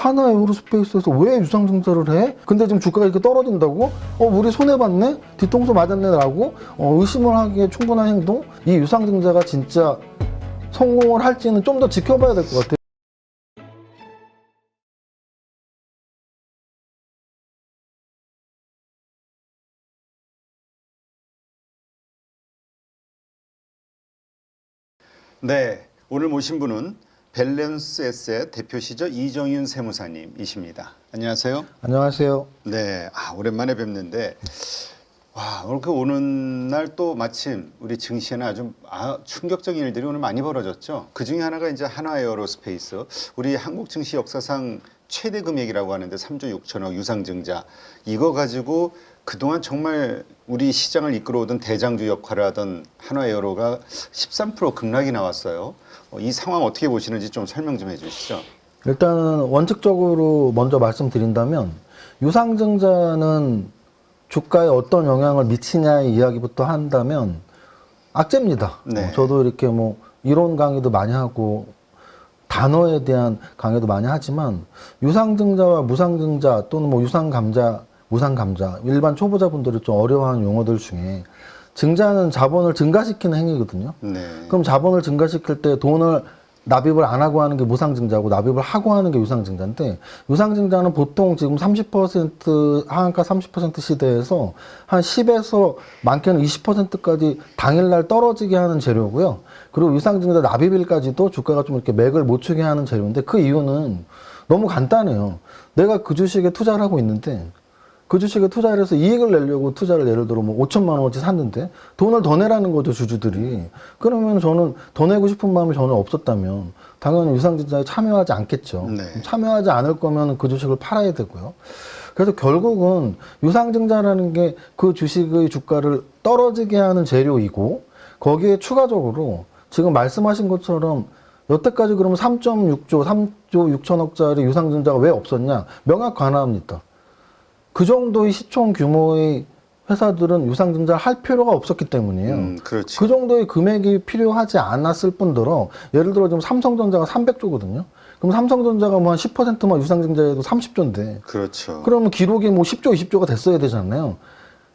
하나 에어로스페이스에서 왜 유상증자를 해? 근데 지금 주가가 이렇게 떨어진다고? 우리 손해봤네? 뒤통수 맞았네? 라고 의심을 하기에 충분한 행동? 이 유상증자가 진짜 성공을 할지는 좀 더 지켜봐야 될 것 같아요. 네, 오늘 모신 분은 밸런스 에셋 대표시죠 이정윤 세무사님이십니다. 안녕하세요. 안녕하세요. 네, 오랜만에 뵙는데 오늘 오는 날 또 마침 우리 증시에는 아주 충격적인 일들이 오늘 많이 벌어졌죠. 그 중에 하나가 이제 하나에어로스페이스, 우리 한국 증시 역사상 최대 금액이라고 하는데 3조 6천억 유상증자, 이거 가지고 그동안 정말 우리 시장을 이끌어오던 대장주 역할을 하던 하나에어로가 13% 급락이 나왔어요. 이 상황 어떻게 보시는지 좀 설명 좀 해주시죠. 일단은 원칙적으로 먼저 말씀드린다면 유상증자는 주가에 어떤 영향을 미치냐의 이야기부터 한다면 악재입니다. 네. 저도 이렇게 뭐 이론 강의도 많이 하고 단어에 대한 강의도 많이 하지만 유상증자와 무상증자 또는 뭐 유상감자, 무상감자, 일반 초보자분들이 좀 어려워하는 용어들 중에 증자는 자본을 증가시키는 행위거든요. 네. 그럼 자본을 증가시킬 때 돈을 납입을 안 하고 하는 게 무상증자고 납입을 하고 하는 게 유상증자인데, 유상증자는 보통 지금 30% 하한가 30% 시대에서 한 10에서 많게는 20%까지 당일날 떨어지게 하는 재료고요. 그리고 유상증자 납입일까지도 주가가 좀 이렇게 맥을 못 추게 하는 재료인데, 그 이유는 너무 간단해요. 내가 그 주식에 투자를 하고 있는데 그 주식에 투자를 해서 이익을 내려고 투자를 예를 들어 뭐 5천만 원어치 샀는데 돈을 더 내라는 거죠, 주주들이. 그러면 저는 더 내고 싶은 마음이 전혀 없었다면 당연히 유상증자에 참여하지 않겠죠. 네. 참여하지 않을 거면 그 주식을 팔아야 되고요. 그래서 결국은 유상증자라는 게 그 주식의 주가를 떨어지게 하는 재료이고, 거기에 추가적으로 지금 말씀하신 것처럼 여태까지 그러면 3.6조, 3조 6천억짜리 유상증자가 왜 없었냐? 명확 관화합니다. 그 정도의 시총 규모의 회사들은 유상증자를 할 필요가 없었기 때문이에요. 그렇죠. 그 정도의 금액이 필요하지 않았을 뿐더러, 예를 들어 지금 삼성전자가 300조거든요. 그럼 삼성전자가 뭐 한 10%만 유상증자해도 30조인데. 그렇죠. 그러면 기록이 뭐 10조, 20조가 됐어야 되잖아요.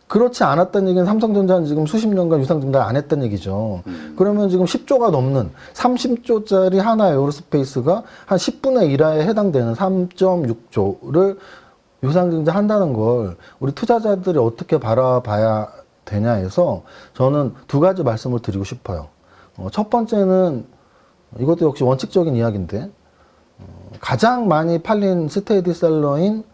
그렇지 않았다는 얘기는 삼성전자는 지금 수십 년간 유상증자를 안 했다는 얘기죠. 그러면 지금 10조가 넘는 30조짜리 하나 에어로스페이스가 한 10분의 1화에 해당되는 3.6조를 유상증자 한다는 걸 우리 투자자들이 어떻게 바라봐야 되냐 해서 저는 두 가지 말씀을 드리고 싶어요. 첫 번째는 이것도 역시 원칙적인 이야기인데, 가장 많이 팔린 스테디셀러인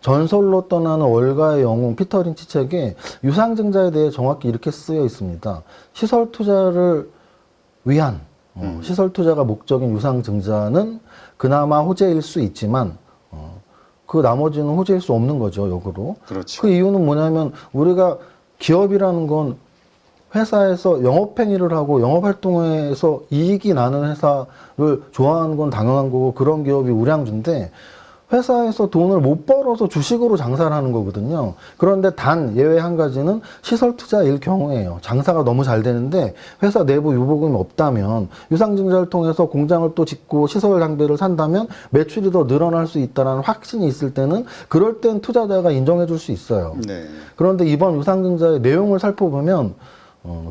전설로 떠나는 월가의 영웅 피터 린치 책에 유상증자에 대해 정확히 이렇게 쓰여 있습니다. 시설 투자를 위한 시설 투자가 목적인 유상증자는 그나마 호재일 수 있지만 그 나머지는 호재일 수 없는 거죠, 역으로. 그렇죠. 그 이유는 뭐냐면, 우리가 기업이라는 건 회사에서 영업행위를 하고 영업활동에서 이익이 나는 회사를 좋아하는 건 당연한 거고, 그런 기업이 우량주인데, 회사에서 돈을 못 벌어서 주식으로 장사를 하는 거거든요. 그런데 단 예외 한 가지는 시설 투자일 경우에요. 장사가 너무 잘 되는데 회사 내부 유보금이 없다면, 유상증자를 통해서 공장을 또 짓고 시설 장비를 산다면 매출이 더 늘어날 수 있다는 확신이 있을 때는, 그럴 땐 투자자가 인정해 줄 수 있어요. 네. 그런데 이번 유상증자의 내용을 살펴보면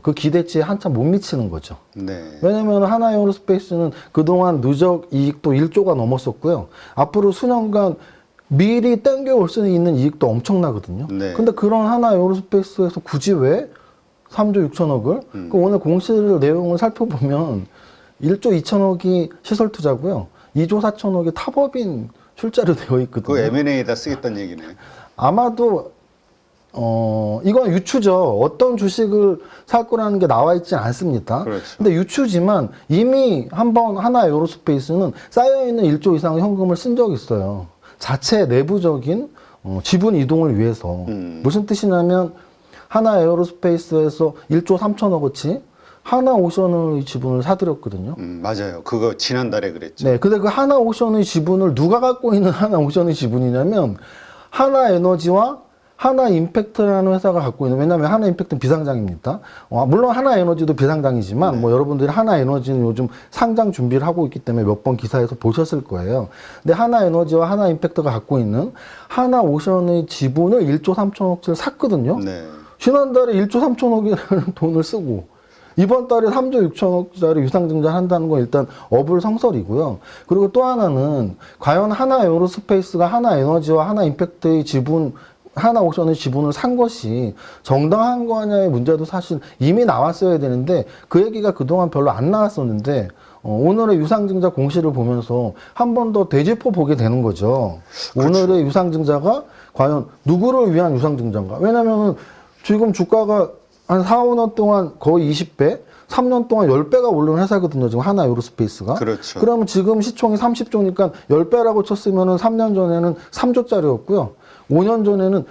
그 기대치에 한참 못 미치는 거죠. 네. 왜냐면 하나에어로스페이스는 그동안 누적 이익도 1조가 넘었었고요. 앞으로 수년간 미리 땡겨올 수 있는 이익도 엄청나거든요. 네. 근데 그런 하나에어로스페이스에서 굳이 왜 3조 6천억을? 그 오늘 공시 내용을 살펴보면 1조 2천억이 시설 투자고요. 2조 4천억이 타법인 출자로 되어 있거든요. 그 M&A에다 쓰겠다는 얘기네. 아마도 이건 유추죠. 어떤 주식을 살 거라는 게 나와 있지 않습니다. 그렇죠. 근데 유추지만 이미 한번 하나 에어로스페이스는 쌓여있는 1조 이상의 현금을 쓴 적이 있어요. 자체 내부적인 지분 이동을 위해서. 무슨 뜻이냐면, 하나 에어로스페이스에서 1조 3천억어치 하나오션의 지분을 사들였거든요. 맞아요. 그거 지난달에 그랬죠. 네, 근데 그 하나오션의 지분을 누가 갖고 있는 하나오션의 지분이냐면, 하나에너지와 하나 임팩트라는 회사가 갖고 있는, 왜냐하면 하나 임팩트는 비상장입니다. 물론 하나 에너지도 비상장이지만 네. 뭐 여러분들이 하나 에너지는 요즘 상장 준비를 하고 있기 때문에 몇 번 기사에서 보셨을 거예요. 근데 하나 에너지와 하나 임팩트가 갖고 있는 하나 오션의 지분을 1조 3천억짜리를 샀거든요. 네. 지난달에 1조 3천억이라는 돈을 쓰고 이번 달에 3조 6천억짜리 유상증자 한다는 건 일단 어불성설이고요. 그리고 또 하나는 과연 하나 에어로스페이스가 하나 에너지와 하나 임팩트의 지분, 하나 옥션의 지분을 산 것이 정당한 거냐의 문제도 사실 이미 나왔어야 되는데 그 얘기가 그동안 별로 안 나왔었는데 오늘의 유상증자 공시를 보면서 한 번 더 되짚어 보게 되는 거죠. 그렇죠. 오늘의 유상증자가 과연 누구를 위한 유상증자인가? 왜냐면은 지금 주가가 한 4, 5년 동안 거의 20배, 3년 동안 10배가 오른 회사거든요. 지금 하나 에어로스페이스가. 그렇죠. 그러면 지금 시총이 30조니까 10배라고 쳤으면은 3년 전에는 3조짜리였고요. 5년 전에는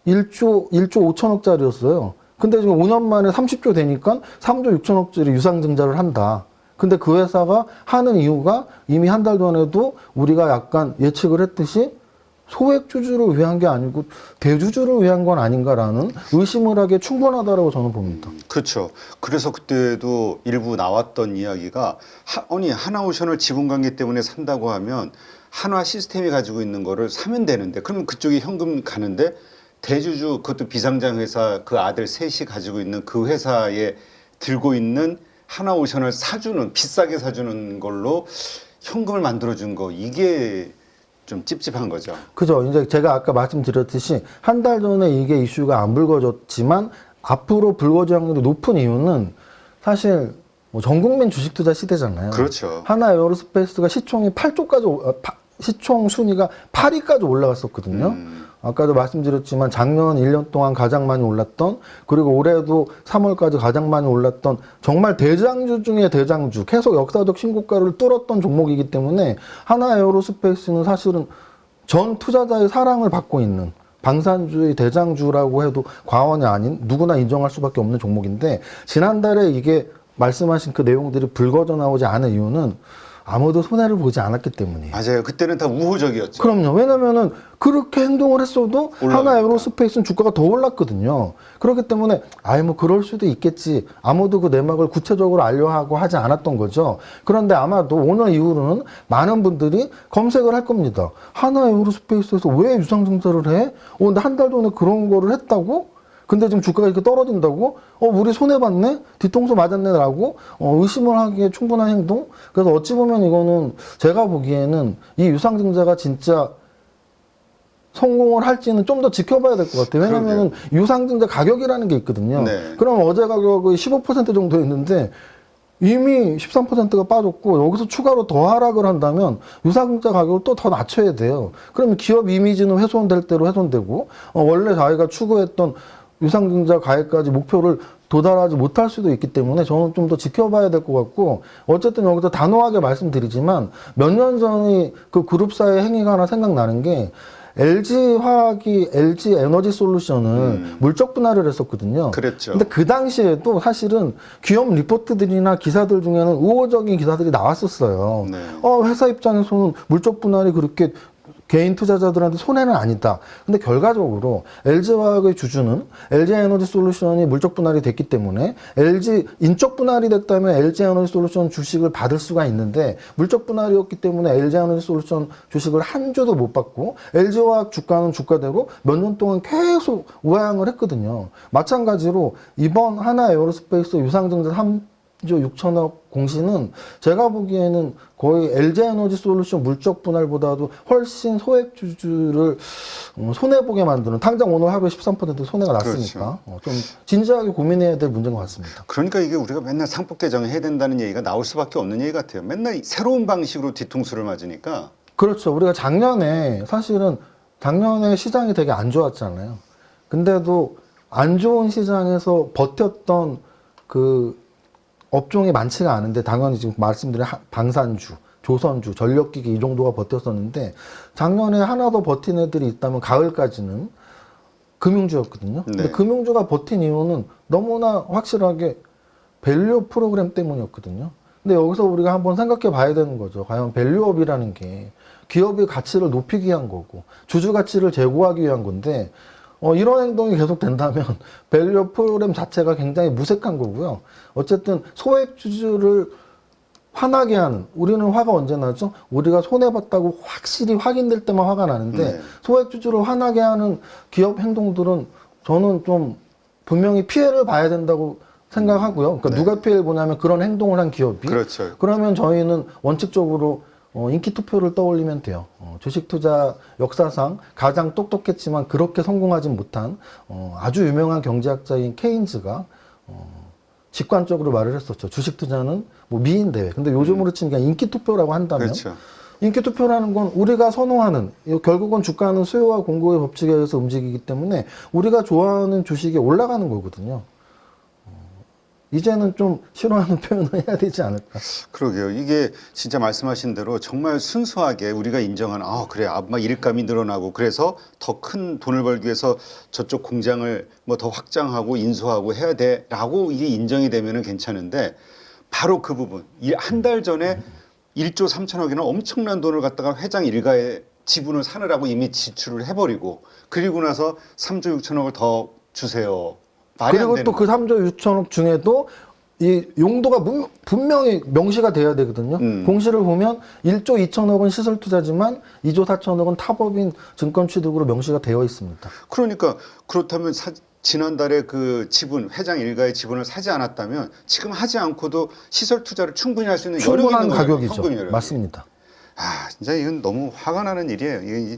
1조 5천억짜리였어요. 근데 지금 5년 만에 30조 되니까 3조 6천억짜리 유상증자를 한다. 근데 그 회사가 하는 이유가 이미 한 달 전에도 우리가 약간 예측을 했듯이 소액주주를 위한 게 아니고 대주주를 위한 건 아닌가라는 의심을 하기에 충분하다라고 저는 봅니다. 그렇죠. 그래서 그때도 일부 나왔던 이야기가 아니 하나오션을 지분 관계 때문에 산다고 하면 한화 시스템이 가지고 있는 거를 사면 되는데 그러면 그쪽이 현금 가는데 대주주 그것도 비상장 회사 그 아들 셋이 가지고 있는 그 회사에 들고 있는 하나오션을 사주는 비싸게 사주는 걸로 현금을 만들어준 거 이게 좀 찝찝한 거죠. 그죠. 이제 제가 아까 말씀드렸듯이 한 달 전에 이게 이슈가 안 불거졌지만 앞으로 불거질 확률이 높은 이유는 사실 뭐 전 국민 주식 투자 시대잖아요. 그렇죠. 하나 에어로스페이스가 시총이 8조까지 시총 순위가 8위까지 올라갔었거든요. 아까도 말씀드렸지만 작년 1년 동안 가장 많이 올랐던, 그리고 올해도 3월까지 가장 많이 올랐던 정말 대장주 중에 대장주, 계속 역사적 신고가를 뚫었던 종목이기 때문에 하나 에어로스페이스는 사실은 전 투자자의 사랑을 받고 있는 방산주의 대장주라고 해도 과언이 아닌 누구나 인정할 수밖에 없는 종목인데, 지난달에 이게 말씀하신 그 내용들이 불거져 나오지 않은 이유는 아무도 손해를 보지 않았기 때문이에요. 맞아요. 그때는 다 우호적이었죠. 그럼요. 왜냐면은 그렇게 행동을 했어도 올라가니까. 하나 에어로스페이스는 주가가 더 올랐거든요. 그렇기 때문에 아예 뭐 그럴 수도 있겠지. 아무도 그 내막을 구체적으로 알려하고 하지 않았던 거죠. 그런데 아마도 오늘 이후로는 많은 분들이 검색을 할 겁니다. 하나 에어로스페이스에서 왜 유상증자를 해? 근데 한 달 전에 그런 거를 했다고? 근데 지금 주가가 이렇게 떨어진다고? 우리 손해봤네? 뒤통수 맞았네? 라고 의심을 하기에 충분한 행동? 그래서 어찌 보면 이거는 제가 보기에는 이 유상증자가 진짜 성공을 할지는 좀 더 지켜봐야 될 것 같아요. 왜냐면은 유상증자 가격이라는 게 있거든요. 네. 그럼 어제 가격이 15% 정도였는데 이미 13%가 빠졌고 여기서 추가로 더 하락을 한다면 유상증자 가격을 또 더 낮춰야 돼요. 그러면 기업 이미지는 훼손될 대로 훼손되고 원래 자기가 추구했던 유상증자 가액까지 목표를 도달하지 못할 수도 있기 때문에 저는 좀 더 지켜봐야 될 것 같고, 어쨌든 여기서 단호하게 말씀드리지만 몇 년 전의 그 그룹사의 행위가 하나 생각나는 게 LG화학이 LG에너지솔루션을 물적 분할을 했었거든요. 그랬죠. 근데 그 당시에도 사실은 기업 리포트들이나 기사들 중에는 우호적인 기사들이 나왔었어요. 네. 회사 입장에서는 물적 분할이 그렇게 개인 투자자들한테 손해는 아니다. 근데 결과적으로 LG화학의 주주는 LG에너지솔루션이 물적 분할이 됐기 때문에 인적 분할이 됐다면 LG에너지솔루션 주식을 받을 수가 있는데 물적 분할이었기 때문에 LG에너지솔루션 주식을 한 주도 못 받고 LG화학 주가는 주가대로 몇 년 동안 계속 우하향을 했거든요. 마찬가지로 이번 하나 에어로스페이스 유상증자 3조 6천억 공시는 제가 보기에는 거의 LG에너지솔루션 물적 분할보다도 훨씬 소액주주를 손해보게 만드는, 당장 오늘 하루에 13% 손해가 났으니까 좀 진지하게 고민해야 될 문제인 것 같습니다. 그러니까 이게 우리가 맨날 상법 개정해야 된다는 얘기가 나올 수밖에 없는 얘기 같아요. 맨날 새로운 방식으로 뒤통수를 맞으니까. 그렇죠. 우리가 작년에 시장이 되게 안 좋았잖아요. 근데도 안 좋은 시장에서 버텼던 그 업종이 많지가 않은데, 당연히 지금 말씀드린 방산주, 조선주, 전력기기 이 정도가 버텼었는데, 작년에 하나 더 버틴 애들이 있다면 가을까지는 금융주였거든요. 근데 네. 금융주가 버틴 이유는 너무나 확실하게 밸류 프로그램 때문이었거든요. 근데 여기서 우리가 한번 생각해 봐야 되는 거죠. 과연 밸류업이라는 게 기업의 가치를 높이기 위한 거고 주주 가치를 제고하기 위한 건데, 이런 행동이 계속 된다면 밸류 프로그램 자체가 굉장히 무색한 거고요. 어쨌든 소액주주를 화나게 하는, 우리는 화가 언제 나죠? 우리가 손해봤다고 확실히 확인될 때만 화가 나는데 네. 소액주주를 화나게 하는 기업 행동들은 저는 좀 분명히 피해를 봐야 된다고 생각하고요. 그러니까 네. 누가 피해를 보냐면 그런 행동을 한 기업이. 그렇죠. 그러면 저희는 원칙적으로 인기 투표를 떠올리면 돼요. 주식 투자 역사상 가장 똑똑했지만 그렇게 성공하지 못한 아주 유명한 경제학자인 케인즈가 직관적으로 말을 했었죠. 주식 투자는 뭐 미인 대회. 근데 요즘으로 치면 그냥 인기 투표라고 한다면 그렇죠. 인기 투표라는 건 우리가 선호하는, 결국은 주가는 수요와 공급의 법칙에 의해서 움직이기 때문에 우리가 좋아하는 주식이 올라가는 거거든요. 이제는 좀 싫어하는 표현을 해야 되지 않을까. 그러게요. 이게 진짜 말씀하신 대로 정말 순수하게 우리가 인정하는, 그래, 막 일감이 늘어나고 그래서 더 큰 돈을 벌기 위해서 저쪽 공장을 뭐 더 확장하고 인수하고 해야 돼라고 이게 인정이 되면은 괜찮은데, 바로 그 부분, 한 달 전에 1조 3천억이나 엄청난 돈을 갖다가 회장 일가의 지분을 사느라고 이미 지출을 해버리고, 그리고 나서 3조 6천억을 더 주세요. 말이 안 그리고 되는 또 그 거예요. 3조 6천억 중에도 이 용도가 분명히 명시가 돼야 되거든요. 공시를 보면 1조 2천억은 시설 투자지만 2조 4천억은 타법인 증권 취득으로 명시가 되어 있습니다. 그러니까 그렇다면 지난달에 그 지분, 회장 일가의 지분을 사지 않았다면 지금 하지 않고도 시설 투자를 충분히 할 수 있는 여력이 충분한 있는 거예요. 가격이죠. 현금 여력이. 맞습니다. 진짜 이건 너무 화가 나는 일이에요.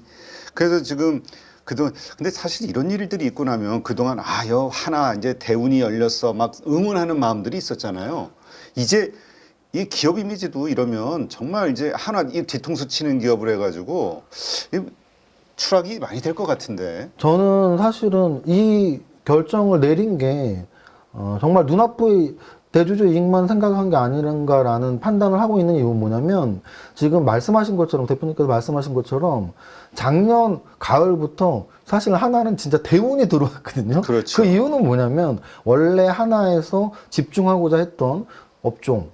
그래서 지금 그동안, 근데 사실 이런 일들이 있고 나면 그동안 하나 이제 대운이 열렸어 막 응원하는 마음들이 있었잖아요. 이제 이 기업 이미지도 이러면 정말 이제 하나 이 뒤통수 치는 기업을 해가지고 추락이 많이 될 것 같은데. 저는 사실은 이 결정을 내린 게 정말 눈앞의 대주주 이익만 생각한 게 아닌가라는 판단을 하고 있는 이유는 뭐냐면, 지금 말씀하신 것처럼, 대표님께서 말씀하신 것처럼 작년 가을부터 사실 하나는 진짜 대운이 들어왔거든요. 그렇죠. 그 이유는 뭐냐면 원래 하나에서 집중하고자 했던 업종,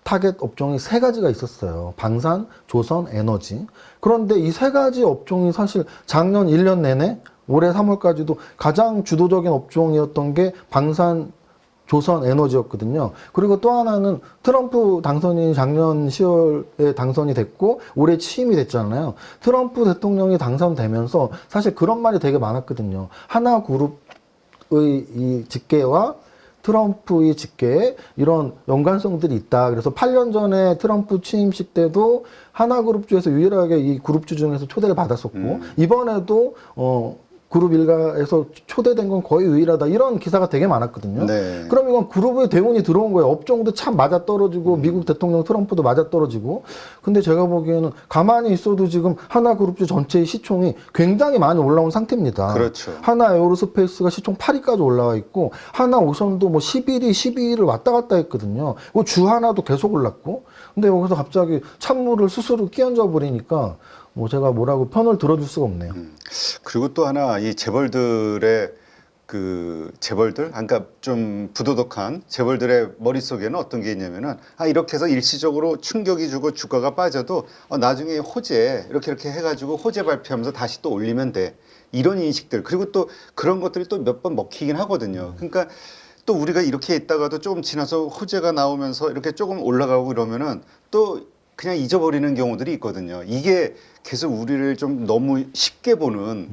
타겟 업종이 세 가지가 있었어요. 방산, 조선, 에너지. 그런데 이 세 가지 업종이 사실 작년 1년 내내 올해 3월까지도 가장 주도적인 업종이었던 게 방산, 조선, 에너지였거든요. 그리고 또 하나는 트럼프 당선인이 작년 10월에 당선이 됐고 올해 취임이 됐잖아요. 트럼프 대통령이 당선되면서 사실 그런 말이 되게 많았거든요. 하나그룹의 이 집계와 트럼프의 집계에 이런 연관성들이 있다. 그래서 8년 전에 트럼프 취임식 때도 하나그룹 주에서 유일하게 이 그룹주 중에서 초대를 받았었고, 이번에도 그룹 일가에서 초대된 건 거의 유일하다. 이런 기사가 되게 많았거든요. 네. 그럼 이건 그룹의 대운이 들어온 거예요. 업종도 참 맞아떨어지고 미국 대통령 트럼프도 맞아떨어지고. 근데 제가 보기에는 가만히 있어도 지금 하나그룹주 전체의 시총이 굉장히 많이 올라온 상태입니다. 그렇죠. 하나 에어로스페이스가 시총 8위까지 올라와 있고, 하나 오션도 뭐 11위, 12위를 왔다 갔다 했거든요. 주 하나도 계속 올랐고. 근데 여기서 갑자기 찬물을 스스로 끼얹어 버리니까 뭐 제가 뭐라고 편을 들어줄 수가 없네요. 그리고 또 하나, 이 재벌들의 재벌들, 그러니까 좀 부도덕한 재벌들의 머릿속에는 어떤 게 있냐면은, 이렇게 해서 일시적으로 충격이 주고 주가가 빠져도 나중에 호재 이렇게 해가지고 호재 발표하면서 다시 또 올리면 돼. 이런 인식들. 그리고 또 그런 것들이 또 몇 번 먹히긴 하거든요. 그러니까 또 우리가 이렇게 있다가도 조금 지나서 호재가 나오면서 이렇게 조금 올라가고 이러면은 또 그냥 잊어버리는 경우들이 있거든요. 이게 계속 우리를 좀 너무 쉽게 보는,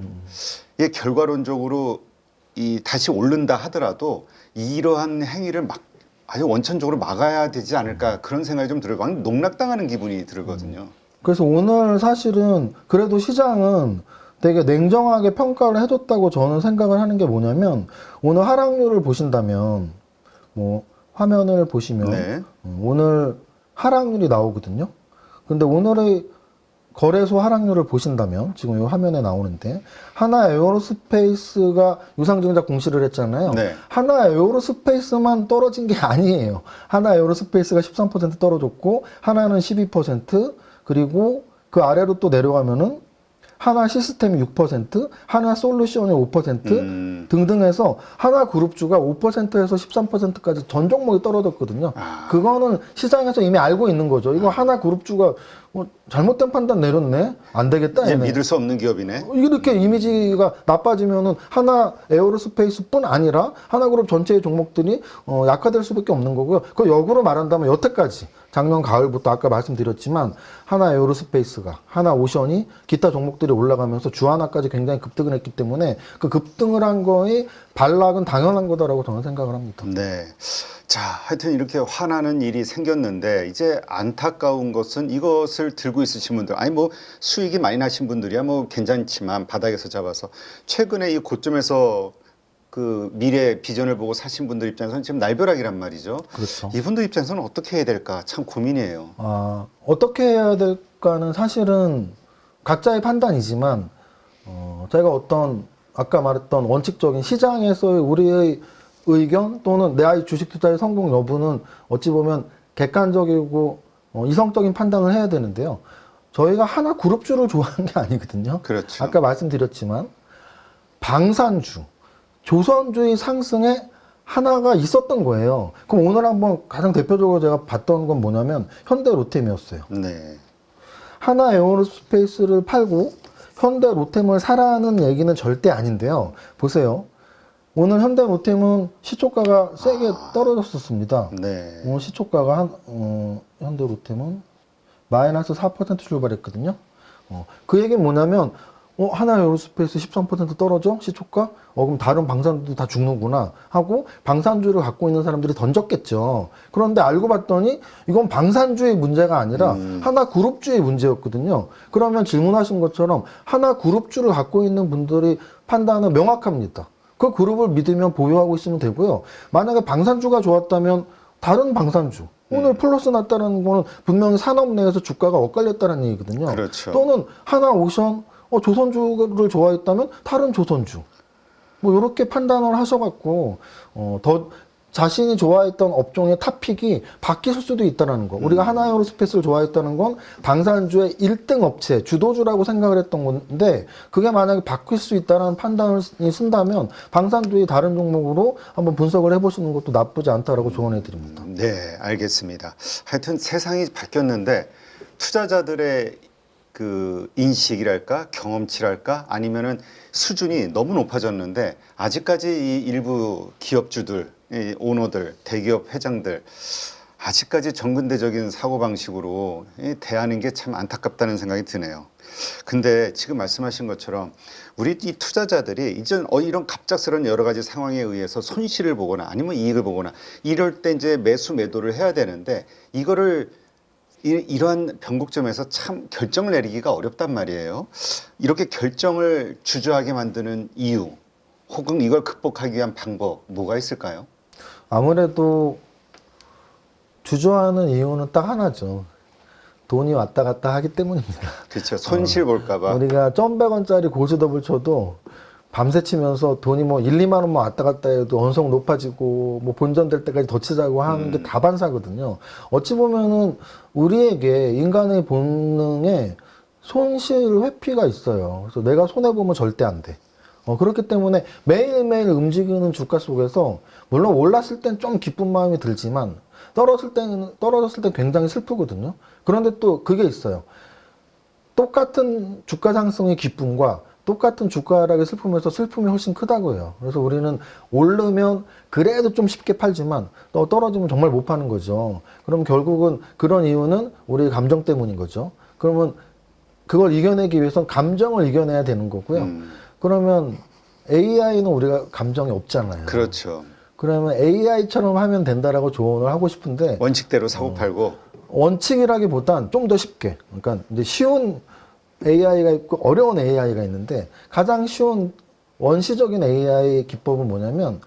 이게 결과론적으로 다시 오른다 하더라도 이러한 행위를 아주 원천적으로 막아야 되지 않을까, 그런 생각이 좀 들어요. 완전 농락당하는 기분이 들거든요. 그래서 오늘 사실은 그래도 시장은 되게 냉정하게 평가를 해줬다고 저는 생각을 하는 게 뭐냐면, 오늘 하락률을 보신다면, 뭐 화면을 보시면 네. 오늘 하락률이 나오거든요. 근데 오늘의 거래소 하락률을 보신다면, 지금 이 화면에 나오는데, 하나 에어로스페이스가 유상증자 공시를 했잖아요. 네. 하나 에어로스페이스만 떨어진 게 아니에요. 하나 에어로스페이스가 13% 떨어졌고, 하나는 12%, 그리고 그 아래로 또 내려가면은 하나 시스템이 6%, 하나 솔루션이 5% 등등 해서 하나 그룹주가 5%에서 13%까지 전 종목이 떨어졌거든요. 그거는 시장에서 이미 알고 있는 거죠. 이거 하나 그룹주가 잘못된 판단 내렸네? 안 되겠다. 이제 얘네. 믿을 수 없는 기업이네. 이렇게 이미지가 나빠지면은 하나 에어로스페이스뿐 아니라 하나그룹 전체의 종목들이 약화될 수밖에 없는 거고요. 그 역으로 말한다면 여태까지 작년 가을부터 아까 말씀드렸지만 하나 에어로스페이스가 하나 오션이 기타 종목들이 올라가면서 주하나까지 굉장히 급등을 했기 때문에 그 급등을 한 거의 반락은 당연한 거다라고 저는 생각을 합니다. 네. 자, 하여튼 이렇게 화나는 일이 생겼는데 이제 안타까운 것은 이것을 들고 있으신 분들, 아니 뭐 수익이 많이 나신 분들이야 뭐 괜찮지만 바닥에서 잡아서 최근에 이 고점에서 그 미래 비전을 보고 사신 분들 입장에서는 지금 날벼락이란 말이죠. 그렇죠. 이분들 입장에서는 어떻게 해야 될까 참 고민이에요. 어떻게 해야 될까는 사실은 각자의 판단이지만 제가 어떤 아까 말했던 원칙적인 시장에서의 우리의 의견 또는 내 아이 주식 투자의 성공 여부는 어찌 보면 객관적이고 이성적인 판단을 해야 되는데요. 저희가 하나 그룹주를 좋아하는 게 아니거든요. 그렇죠. 아까 말씀드렸지만 방산주, 조선주의 상승에 하나가 있었던 거예요. 그럼 오늘 한번 가장 대표적으로 제가 봤던 건 뭐냐면 현대로템이었어요. 네. 하나 에어로스페이스를 팔고 현대로템을 사라는 얘기는 절대 아닌데요. 보세요. 오늘 현대로템은 시초가가 세게 떨어졌었습니다. 네. 오늘 시초가가 현대로템은 마이너스 4% 출발했거든요. 그 얘기는 뭐냐면 하나 에어로스페이스 13% 떨어져 시초가? 그럼 다른 방산주도 다 죽는구나 하고 방산주를 갖고 있는 사람들이 던졌겠죠. 그런데 알고 봤더니 이건 방산주의 문제가 아니라 하나 그룹주의 문제였거든요. 그러면 질문하신 것처럼 하나 그룹주를 갖고 있는 분들의 판단은 명확합니다. 그 그룹을 믿으면 보유하고 있으면 되고요. 만약에 방산주가 좋았다면 다른 방산주 오늘 플러스 났다는 거는 분명히 산업 내에서 주가가 엇갈렸다는 얘기거든요. 그렇죠. 또는 하나 오션 조선주를 좋아했다면 다른 조선주 뭐 이렇게 판단을 하셔갖고 더 자신이 좋아했던 업종의 탑픽이 바뀔 수도 있다는 거. 우리가 하나 에어로스페이스를 좋아했다는 건 방산주의 1등 업체, 주도주라고 생각을 했던 건데 그게 만약에 바뀔 수 있다는 판단을 쓴다면 방산주의 다른 종목으로 한번 분석을 해보시는 것도 나쁘지 않다라고 조언해 드립니다. 네, 알겠습니다. 하여튼 세상이 바뀌었는데 투자자들의 그 인식이랄까 경험치랄까 아니면은 수준이 너무 높아졌는데 아직까지 이 일부 기업주들, 이 오너들, 대기업 회장들 아직까지 정근대적인 사고방식으로 대하는 게 참 안타깝다는 생각이 드네요. 근데 지금 말씀하신 것처럼 우리 이 투자자들이 이전 이런 갑작스러운 여러 가지 상황에 의해서 손실을 보거나 아니면 이익을 보거나 이럴 때 이제 매수 매도를 해야 되는데 이거를 이러한 변곡점에서 참 결정을 내리기가 어렵단 말이에요. 이렇게 결정을 주저하게 만드는 이유 혹은 이걸 극복하기 위한 방법 뭐가 있을까요? 아무래도 주저하는 이유는 딱 하나죠. 돈이 왔다 갔다 하기 때문입니다. 그렇죠. 손실 볼까봐. 우리가 1,100원짜리 고스톱을 쳐도 밤새 치면서 돈이 뭐 1, 2만 원만 왔다 갔다 해도 언성 높아지고 뭐 본전될 때까지 더 치자고 하는 게 다반사거든요. 어찌 보면은 우리에게 인간의 본능에 손실 회피가 있어요. 그래서 내가 손해보면 절대 안 돼. 그렇기 때문에 매일매일 움직이는 주가 속에서 물론 올랐을 땐 좀 기쁜 마음이 들지만 떨어졌을 땐 굉장히 슬프거든요. 그런데 또 그게 있어요. 똑같은 주가 상승의 기쁨과 똑같은 주가 하락의 슬픔에서 슬픔이 훨씬 크다고 해요. 그래서 우리는 오르면 그래도 좀 쉽게 팔지만 또 떨어지면 정말 못 파는 거죠. 그럼 결국은 그런 이유는 우리의 감정 때문인 거죠. 그러면 그걸 이겨내기 위해서는 감정을 이겨내야 되는 거고요. 그러면 AI는 우리가 감정이 없잖아요. 그렇죠. 그러면 AI처럼 하면 된다라고 조언을 하고 싶은데 원칙대로 사고 팔고 원칙이라기보단 좀 더 쉽게, 그러니까 이제 쉬운 AI가 있고 어려운 AI가 있는데 가장 쉬운 원시적인 AI 기법은 뭐냐면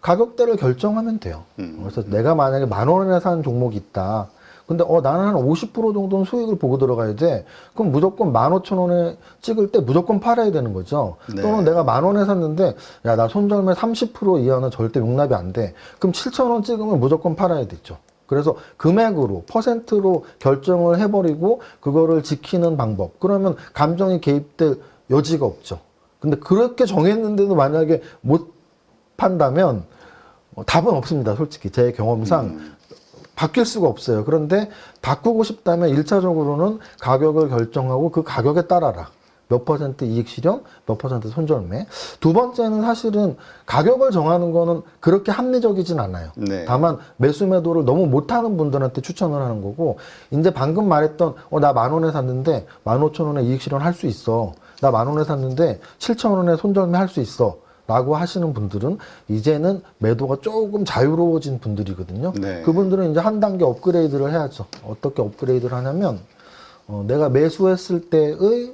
가격대를 결정하면 돼요. 그래서 내가 만약에 10,000원에 산 종목이 있다. 근데 나는 한 50% 정도는 수익을 보고 들어가야 돼. 그럼 무조건 15,000원에 찍을 때 무조건 팔아야 되는 거죠. 네. 또는 내가 10,000원에 샀는데 야, 나 손절매 30% 이하는 절대 용납이 안 돼. 그럼 7,000원 찍으면 무조건 팔아야 되죠. 그래서 금액으로 퍼센트로 결정을 해버리고 그거를 지키는 방법. 그러면 감정이 개입될 여지가 없죠. 근데 그렇게 정했는데도 만약에 못 판다면 답은 없습니다. 솔직히 제 경험상 바뀔 수가 없어요. 그런데 바꾸고 싶다면 1차적으로는 가격을 결정하고 그 가격에 따라라. 몇 퍼센트 이익 실현, 몇 퍼센트 손절매. 두 번째는 사실은 가격을 정하는 거는 그렇게 합리적이진 않아요. 네. 다만 매수 매도를 너무 못하는 분들한테 추천을 하는 거고, 이제 방금 말했던 나 10,000원에 샀는데 15,000원에 이익 실현할 수 있어. 나 10,000원에 샀는데 7,000원에 손절매 할 수 있어. 라고 하시는 분들은 이제는 매도가 조금 자유로워진 분들이거든요. 네. 그분들은 이제 한 단계 업그레이드를 해야죠. 어떻게 업그레이드를 하냐면, 내가 매수했을 때의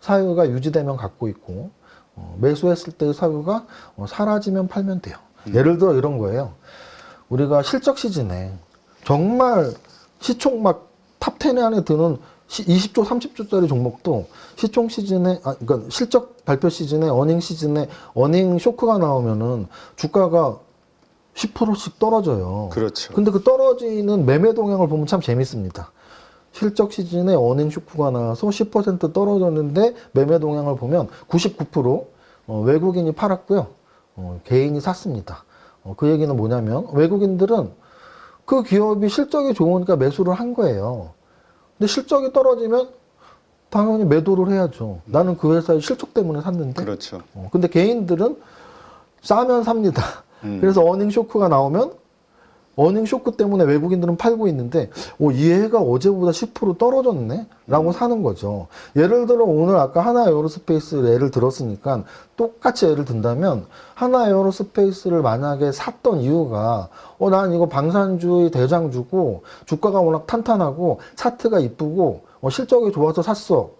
사유가 유지되면 갖고 있고, 매수했을 때의 사유가 사라지면 팔면 돼요. 예를 들어 이런 거예요. 우리가 실적 시즌에 정말 시총 막 탑10 안에 드는 20조, 30조짜리 종목도 시총 시즌에, 그러니까 실적 발표 시즌에, 어닝 시즌에 어닝 쇼크가 나오면은 주가가 10%씩 떨어져요. 그렇죠. 근데 그 떨어지는 매매 동향을 보면 참 재밌습니다. 실적 시즌에 어닝 쇼크가 나와서 10% 떨어졌는데 매매 동향을 보면 99% 외국인이 팔았고요. 개인이 샀습니다. 그 얘기는 뭐냐면 외국인들은 그 기업이 실적이 좋으니까 매수를 한 거예요. 근데 실적이 떨어지면 당연히 매도를 해야죠. 나는 그 회사의 실적 때문에 샀는데. 그렇죠. 근데 개인들은 싸면 삽니다. 그래서 어닝 쇼크가 나오면 어닝 쇼크 때문에 외국인들은 팔고 있는데 이 해가 어제보다 10% 떨어졌네? 라고 사는 거죠. 예를 들어 오늘 아까 하나에어로스페이스 예를 들었으니까 똑같이 예를 든다면 하나에어로스페이스를 만약에 샀던 이유가 난 이거 방산주의 대장주고 주가가 워낙 탄탄하고 차트가 이쁘고 실적이 좋아서 샀어.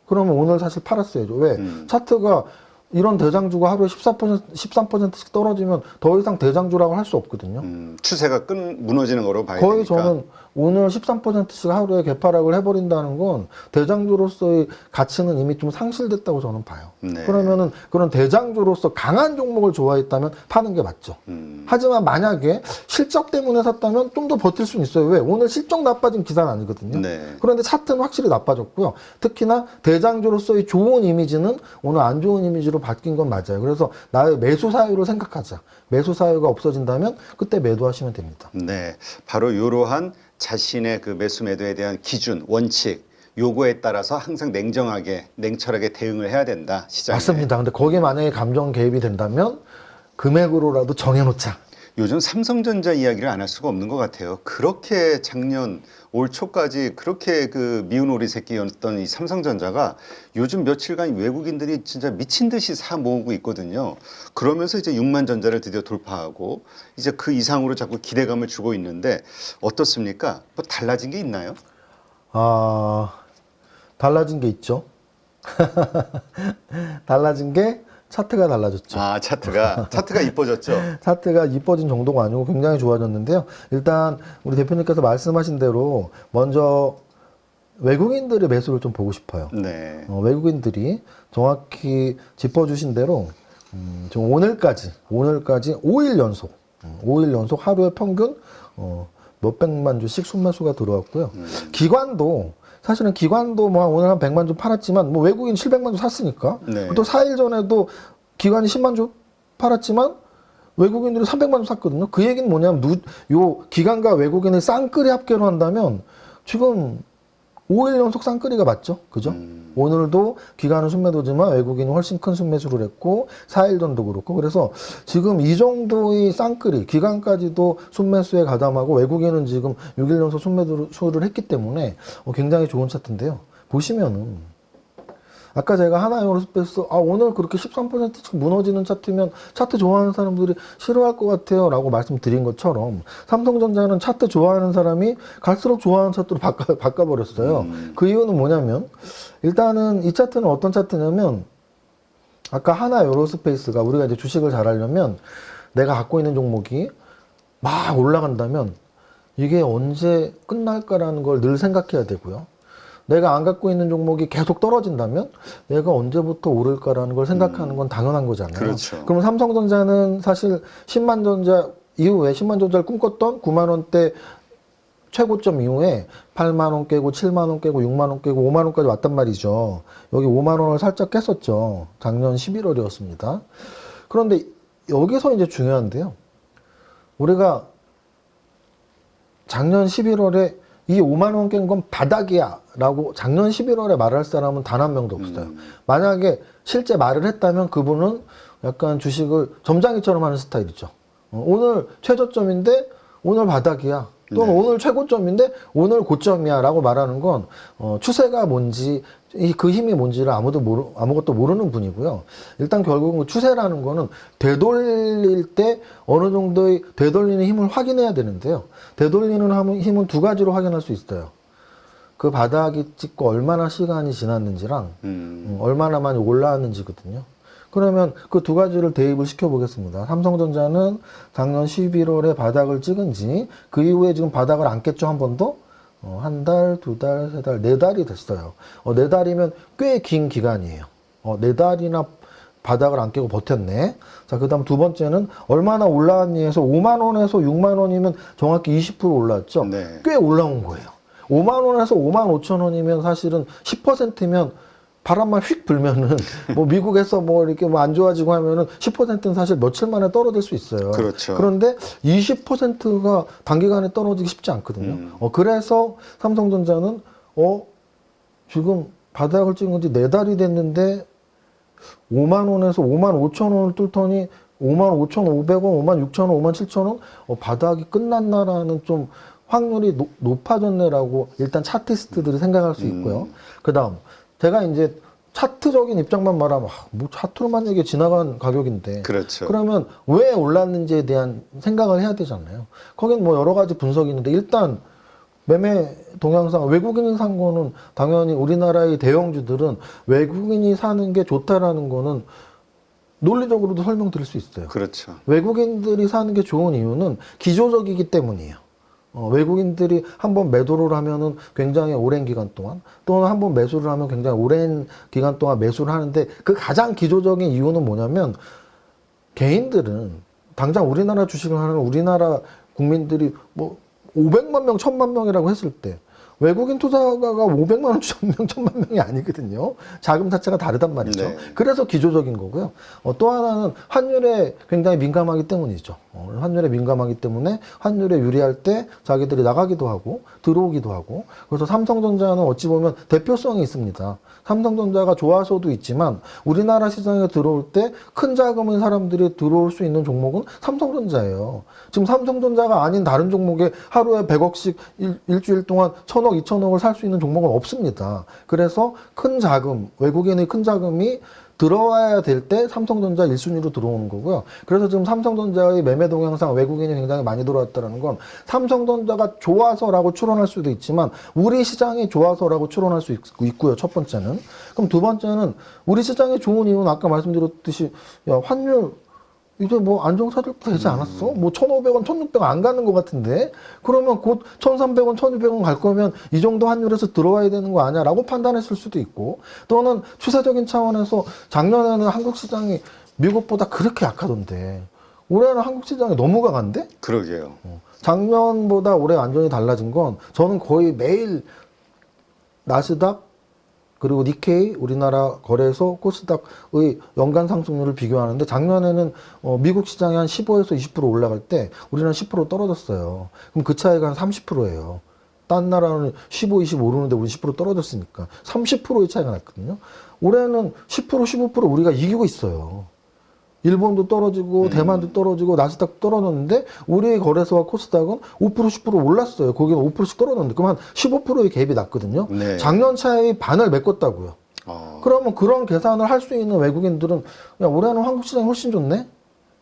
그러면 오늘 사실 팔았어야죠. 왜? 차트가 이런 대장주가 하루에 13%씩 떨어지면 더 이상 대장주라고 할 수 없거든요. 추세가 무너지는 거로 봐야 거의 되니까. 저는 오늘 13%씩 하루에 개파락을 해버린다는 건 대장주로서의 가치는 이미 좀 상실됐다고 저는 봐요. 네. 그러면은 그런 대장주로서 강한 종목을 좋아했다면 파는 게 맞죠. 하지만 만약에 실적 때문에 샀다면 좀 더 버틸 수는 있어요. 왜? 오늘 실적 나빠진 기사는 아니거든요. 네. 그런데 차트는 확실히 나빠졌고요. 특히나 대장주로서의 좋은 이미지는 오늘 안 좋은 이미지로 바뀐 건 맞아요. 그래서 나의 매수 사유를 생각하자. 매수 사유가 없어진다면 그때 매도하시면 됩니다. 네. 바로 이러한 자신의 그 매수 매도에 대한 기준, 원칙, 요거에 따라서 항상 냉정하게, 냉철하게 대응을 해야 된다. 시장에. 맞습니다. 근데 거기에 만약에 감정 개입이 된다면 금액으로라도 정해놓자. 요즘 삼성전자 이야기를 안 할 수가 없는 것 같아요. 그렇게 작년 올 초까지 그렇게 그 미운 오리 새끼였던 이 삼성전자가 요즘 며칠간 외국인들이 진짜 미친 듯이 사 모으고 있거든요. 그러면서 이제 6만 전자를 드디어 돌파하고 이제 그 이상으로 자꾸 기대감을 주고 있는데 어떻습니까? 뭐 달라진 게 있나요? 달라진 게 있죠. 달라진 게 차트가 달라졌죠. 차트가 이뻐졌죠. 차트가 이뻐진 정도가 아니고 굉장히 좋아졌는데요. 일단 우리 대표님께서 말씀하신 대로 먼저 외국인들의 매수를 좀 보고 싶어요. 네. 외국인들이 정확히 짚어주신 대로 지금 오늘까지 5일 연속 하루에 평균 몇백만 주씩 순매수가 들어왔고요. 기관도 뭐 오늘 한 100만 주 팔았지만 뭐 외국인 700만 주 샀으니까 네. 또 4일 전에도 기관이 10만 주 팔았지만 외국인들이 300만 주 샀거든요. 그 얘기는 뭐냐면 요 기관과 외국인의 쌍끌이 합계로 한다면 지금 5일 연속 쌍끌이가 맞죠? 그죠? 오늘도 기관은 순매도지만 외국인이 훨씬 큰 순매수를 했고 4일 전도 그렇고 그래서 지금 이 정도의 쌍끌이 기관까지도 순매수에 가담하고 외국인은 지금 6일 연속 순매수를 했기 때문에 굉장히 좋은 차트인데요. 보시면은 아까 제가 하나에어로스페이스 오늘 그렇게 13%씩 무너지는 차트면 차트 좋아하는 사람들이 싫어할 것 같아요 라고 말씀드린 것처럼 삼성전자는 차트 좋아하는 사람이 갈수록 좋아하는 차트로 바꿔버렸어요. 그 이유는 뭐냐면 일단은 이 차트는 어떤 차트냐면 아까 하나에어로스페이스가 우리가 이제 주식을 잘 하려면 내가 갖고 있는 종목이 막 올라간다면 이게 언제 끝날까라는 걸 늘 생각해야 되고요. 내가 안 갖고 있는 종목이 계속 떨어진다면 얘가 언제부터 오를까라는 걸 생각하는 건 당연한 거잖아요. 그렇죠. 그럼 삼성전자는 사실 10만 전자 이후에 10만 전자를 꿈꿨던 9만 원대 최고점 이후에 8만 원 깨고 7만 원 깨고 6만 원 깨고 5만 원까지 왔단 말이죠. 여기 5만 원을 살짝 깼었죠. 작년 11월이었습니다. 그런데 여기서 이제 중요한데요. 우리가 작년 11월에 이 5만 원 깬 건 바닥이야 라고 작년 11월에 말할 사람은 단 한 명도 없어요. 만약에 실제 말을 했다면 그분은 약간 주식을 점장이처럼 하는 스타일이죠. 오늘 최저점인데 오늘 바닥이야. 또는 네. 오늘 최고점인데 오늘 고점이야 라고 말하는 건 추세가 뭔지 그 힘이 뭔지를 아무것도 모르는 분이고요. 일단 결국은 그 추세라는 거는 되돌릴 때 어느 정도의 되돌리는 힘을 확인해야 되는데요. 되돌리는 힘은 두 가지로 확인할 수 있어요. 그 바닥이 찍고 얼마나 시간이 지났는지랑 얼마나 많이 올라왔는지거든요. 그러면 그 두 가지를 대입을 시켜 보겠습니다. 삼성전자는 작년 11월에 바닥을 찍은 지 그 이후에 지금 바닥을 안 깼죠, 한 번도? 한 달, 두 달, 세 달, 네 달이 됐어요. 네 달이면 꽤 긴 기간이에요. 네 달이나 바닥을 안 깨고 버텼네. 자, 그 다음 두 번째는 얼마나 올라왔니 해서 5만 원에서 6만 원이면 정확히 20% 올랐죠? 네. 꽤 올라온 거예요. 5만 원에서 5만 5천 원이면 사실은 10%면 바람만 휙 불면은 뭐 미국에서 뭐 이렇게 뭐 안 좋아지고 하면은 10%는 사실 며칠 만에 떨어질 수 있어요. 그렇죠. 그런데 20%가 단기간에 떨어지기 쉽지 않거든요. 그래서 삼성전자는 지금 바닥을 찍은 지 4달이 됐는데 5만 원에서 5만 5천 원을 뚫더니 5만 5,500원, 5만 6천 원, 5만 7천 원 바닥이 끝났나라는 좀 확률이 높아졌네라고 일단 차티스트들이 생각할 수 있고요. 그 다음 제가 이제 차트적인 입장만 말하면 뭐 차트로만 얘기 지나간 가격인데 그렇죠. 그러면 왜 올랐는지에 대한 생각을 해야 되잖아요. 거긴 뭐 여러 가지 분석이 있는데 일단 매매 동향상 외국인이 산 거는 당연히 우리나라의 대형주들은 외국인이 사는 게 좋다라는 거는 논리적으로도 설명드릴 수 있어요. 그렇죠. 외국인들이 사는 게 좋은 이유는 기조적이기 때문이에요. 외국인들이 한번 매도를 하면은 굉장히 오랜 기간 동안 또는 한번 매수를 하면 굉장히 오랜 기간 동안 매수를 하는데 그 가장 기조적인 이유는 뭐냐면 개인들은 당장 우리나라 주식을 하는 우리나라 국민들이 뭐 500만 명, 1000만 명이라고 했을 때 외국인 투자가가 500만 원, 1000만 명이 아니거든요. 자금 자체가 다르단 말이죠. 네. 그래서 기조적인 거고요. 또 하나는 환율에 굉장히 민감하기 때문이죠. 환율에 민감하기 때문에 환율에 유리할 때 자기들이 나가기도 하고 들어오기도 하고 그래서 삼성전자는 어찌 보면 대표성이 있습니다. 삼성전자가 좋아서도 있지만 우리나라 시장에 들어올 때 큰 자금의 사람들이 들어올 수 있는 종목은 삼성전자예요. 지금 삼성전자가 아닌 다른 종목에 하루에 100억씩 일주일 동안 1000억, 2000억을 살 수 있는 종목은 없습니다. 그래서 큰 자금, 외국인의 큰 자금이 들어와야 될 때 삼성전자 1순위로 들어오는 거고요. 그래서 지금 삼성전자의 매매 동향상 외국인이 굉장히 많이 들어왔다는 건 삼성전자가 좋아서라고 추론할 수도 있지만 우리 시장이 좋아서라고 추론할 수 있고요. 첫 번째는. 그럼 두 번째는 우리 시장이 좋은 이유는 아까 말씀드렸듯이 야, 환율 이제 뭐 안정사들 되지 않았어? 뭐 1,500원, 1,600원 안 가는 것 같은데? 그러면 곧 1,300원, 1,200원 갈 거면 이 정도 환율에서 들어와야 되는 거 아니야? 라고 판단했을 수도 있고 또는 추세적인 차원에서 작년에는 한국 시장이 미국보다 그렇게 약하던데 올해는 한국 시장이 너무 강한데? 그러게요. 작년보다 올해 완전히 달라진 건 저는 거의 매일 나스닥 그리고 니케이 우리나라 거래소 코스닥의 연간 상승률을 비교하는데 작년에는 미국 시장이 한 15에서 20% 올라갈 때 우리는 10% 떨어졌어요. 그럼 그 차이가 한 30%예요. 딴 나라는 15, 20 오르는데 우리 10% 떨어졌으니까 30%의 차이가 났거든요. 올해는 10%, 15% 우리가 이기고 있어요. 일본도 떨어지고 대만도 떨어지고 나스닥도 떨어졌는데 우리 거래소와 코스닥은 5% 10% 올랐어요. 거기는 5%씩 떨어졌는데 그럼 한 15%의 갭이 났거든요. 네. 작년 차이 반을 메꿨다고요. 그러면 그런 계산을 할 수 있는 외국인들은 야 올해는 한국 시장이 훨씬 좋네?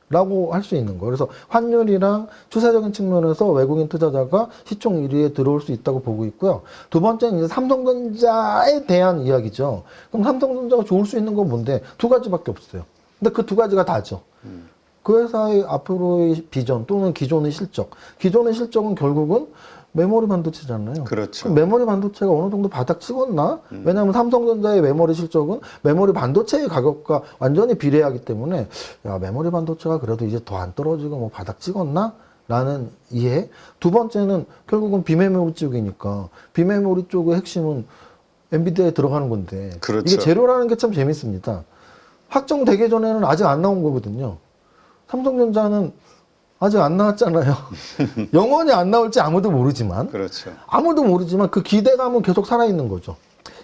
라고 할 수 있는 거예요. 그래서 환율이랑 추세적인 측면에서 외국인 투자자가 시총 1위에 들어올 수 있다고 보고 있고요. 두 번째는 이제 삼성전자에 대한 이야기죠. 그럼 삼성전자가 좋을 수 있는 건 뭔데? 두 가지밖에 없어요. 근데 그 두 가지가 다죠. 그 회사의 앞으로의 비전 또는 기존의 실적. 기존의 실적은 결국은 메모리 반도체잖아요. 그렇죠. 그럼 메모리 반도체가 어느 정도 바닥 찍었나? 왜냐하면 삼성전자의 메모리 실적은 메모리 반도체의 가격과 완전히 비례하기 때문에 야 메모리 반도체가 그래도 이제 더 안 떨어지고 뭐 바닥 찍었나? 라는 이해. 두 번째는 결국은 비메모리 쪽이니까 비메모리 쪽의 핵심은 엔비디아에 들어가는 건데 그렇죠. 이게 재료라는 게 참 재밌습니다. 확정되기 전에는 아직 안 나온 거거든요. 삼성전자는 아직 안 나왔잖아요. 영원히 안 나올지 아무도 모르지만 그렇죠. 그 기대감은 계속 살아있는 거죠.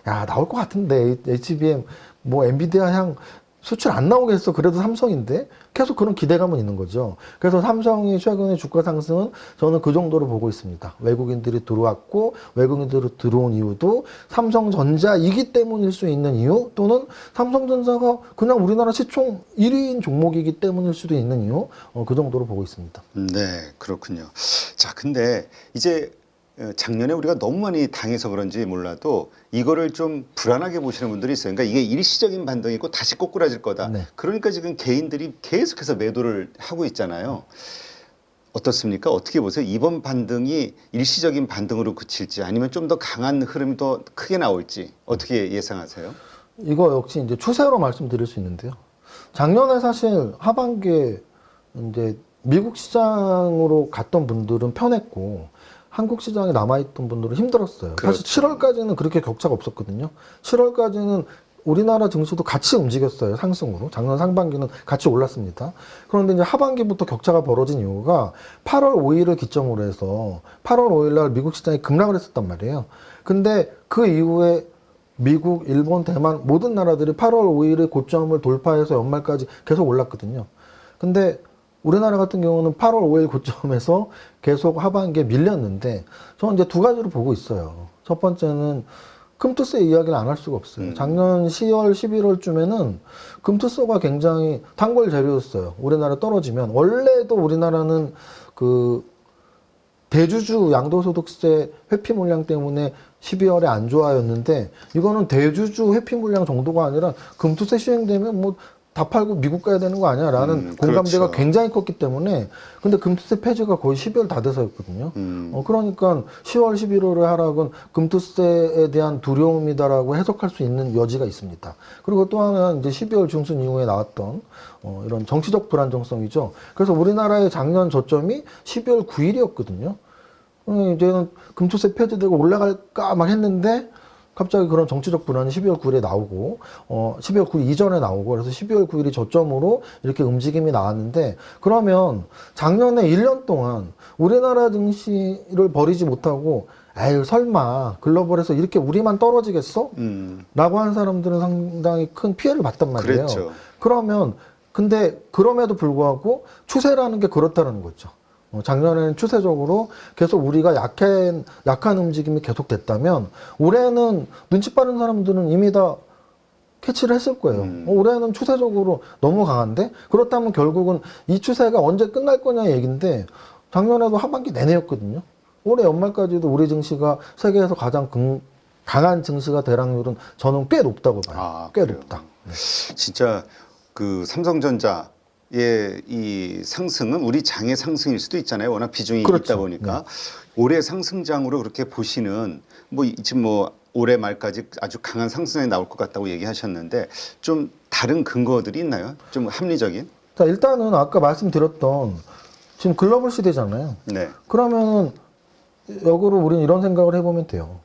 야, 나올 것 같은데 HBM 뭐 엔비디아 향 수출 안 나오겠어. 그래도 삼성인데 계속 그런 기대감은 있는 거죠. 그래서 삼성이 최근에 주가 상승은 저는 그 정도로 보고 있습니다. 외국인들이 들어왔고 외국인들이 들어온 이유도 삼성전자이기 때문일 수 있는 이유, 또는 삼성전자가 그냥 우리나라 시총 1위인 종목이기 때문일 수도 있는 이유, 그 정도로 보고 있습니다. 네, 그렇군요. 자, 근데 이제 작년에 우리가 너무 많이 당해서 그런지 몰라도 이거를 좀 불안하게 보시는 분들이 있어요. 그러니까 이게 일시적인 반등이 있고 다시 꼬꾸라질 거다. 네. 그러니까 지금 개인들이 계속해서 매도를 하고 있잖아요. 어떻습니까? 어떻게 보세요? 이번 반등이 일시적인 반등으로 그칠지 아니면 좀 더 강한 흐름이 더 크게 나올지 어떻게 예상하세요? 이거 역시 이제 추세로 말씀드릴 수 있는데요. 작년에 사실 하반기에 이제 미국 시장으로 갔던 분들은 편했고 한국 시장에 남아있던 분들은 힘들었어요. 그렇죠. 사실 7월까지는 그렇게 격차가 없었거든요. 7월까지는 우리나라 증시도 같이 움직였어요. 상승으로. 작년 상반기는 같이 올랐습니다. 그런데 이제 하반기부터 격차가 벌어진 이유가 8월 5일을 기점으로 해서 8월 5일 날 미국 시장이 급락을 했었단 말이에요. 근데 그 이후에 미국, 일본, 대만 모든 나라들이 8월 5일의 고점을 돌파해서 연말까지 계속 올랐거든요. 근데 우리나라 같은 경우는 8월 5일 고점에서 계속 하반기에 밀렸는데 저는 이제 두 가지로 보고 있어요. 첫 번째는 금투세 이야기를 안 할 수가 없어요. 작년 10월, 11월쯤에는 금투세가 굉장히 단골 재료였어요. 우리나라 떨어지면. 원래도 우리나라는 그 대주주 양도소득세 회피 물량 때문에 12월에 안 좋아였는데 이거는 대주주 회피 물량 정도가 아니라 금투세 시행되면 뭐 다 팔고 미국 가야 되는 거 아니야? 라는 공감대가 그렇죠. 굉장히 컸기 때문에 근데 금투세 폐지가 거의 12월 다 돼서였거든요. 그러니까 10월, 11월의 하락은 금투세에 대한 두려움이다라고 해석할 수 있는 여지가 있습니다. 그리고 또 하나는 이제 12월 중순 이후에 나왔던 이런 정치적 불안정성이죠. 그래서 우리나라의 작년 저점이 12월 9일이었거든요. 이제는 금투세 폐지되고 올라갈까 막 했는데 갑자기 그런 정치적 불안이 12월 9일에 나오고 12월 9일 이전에 나오고 그래서 12월 9일이 저점으로 이렇게 움직임이 나왔는데 그러면 작년에 1년 동안 우리나라 증시를 버리지 못하고 에휴 설마 글로벌에서 이렇게 우리만 떨어지겠어? 라고 한 사람들은 상당히 큰 피해를 봤단 말이에요. 그랬죠. 그러면 근데 그럼에도 불구하고 추세라는 게 그렇다는 거죠. 작년에는 추세적으로 계속 우리가 약한 움직임이 계속 됐다면 올해는 눈치 빠른 사람들은 이미 다 캐치를 했을 거예요. 올해는 추세적으로 너무 강한데 그렇다면 결국은 이 추세가 언제 끝날 거냐 얘기인데 작년에도 하반기 내내였거든요. 올해 연말까지도 우리 증시가 세계에서 가장 강한 증시가 될 확률은 저는 꽤 높다고 봐요. 꽤 그래요. 높다. 진짜 그 삼성전자 이 상승은 우리 장의 상승일 수도 있잖아요. 워낙 비중이 그렇죠. 있다 보니까 올해 상승장으로 그렇게 보시는 뭐 지금 뭐 올해 말까지 아주 강한 상승이 나올 것 같다고 얘기하셨는데 좀 다른 근거들이 있나요? 좀 합리적인? 자, 일단은 아까 말씀드렸던 지금 글로벌 시대잖아요. 네. 그러면은 역으로 우리는 이런 생각을 해보면 돼요.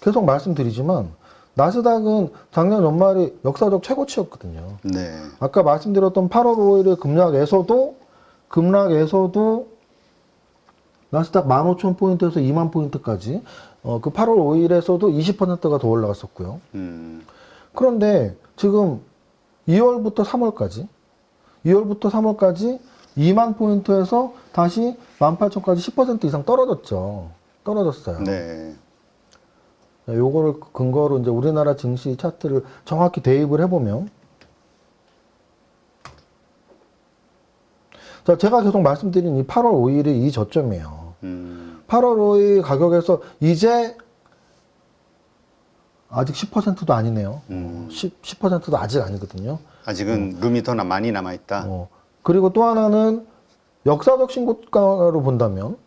계속 말씀드리지만 나스닥은 작년 연말이 역사적 최고치였거든요. 네. 아까 말씀드렸던 8월 5일의 급락에서도 나스닥 15,000포인트에서 2만 포인트까지 그 8월 5일에서도 20%가 더 올라갔었고요. 그런데 지금 2월부터 3월까지 2만 포인트에서 다시 18,000까지 10% 이상 떨어졌어요. 네. 요거를 근거로 이제 우리나라 증시 차트를 정확히 대입을 해보면 자, 제가 계속 말씀드린 이 8월 5일이 이 저점이에요. 8월 5일 가격에서 이제 아직 10%도 아니네요. 10%도 아직 아니거든요. 아직은 룸이 더 많이 남아있다. 그리고 또 하나는 역사적 신고가로 본다면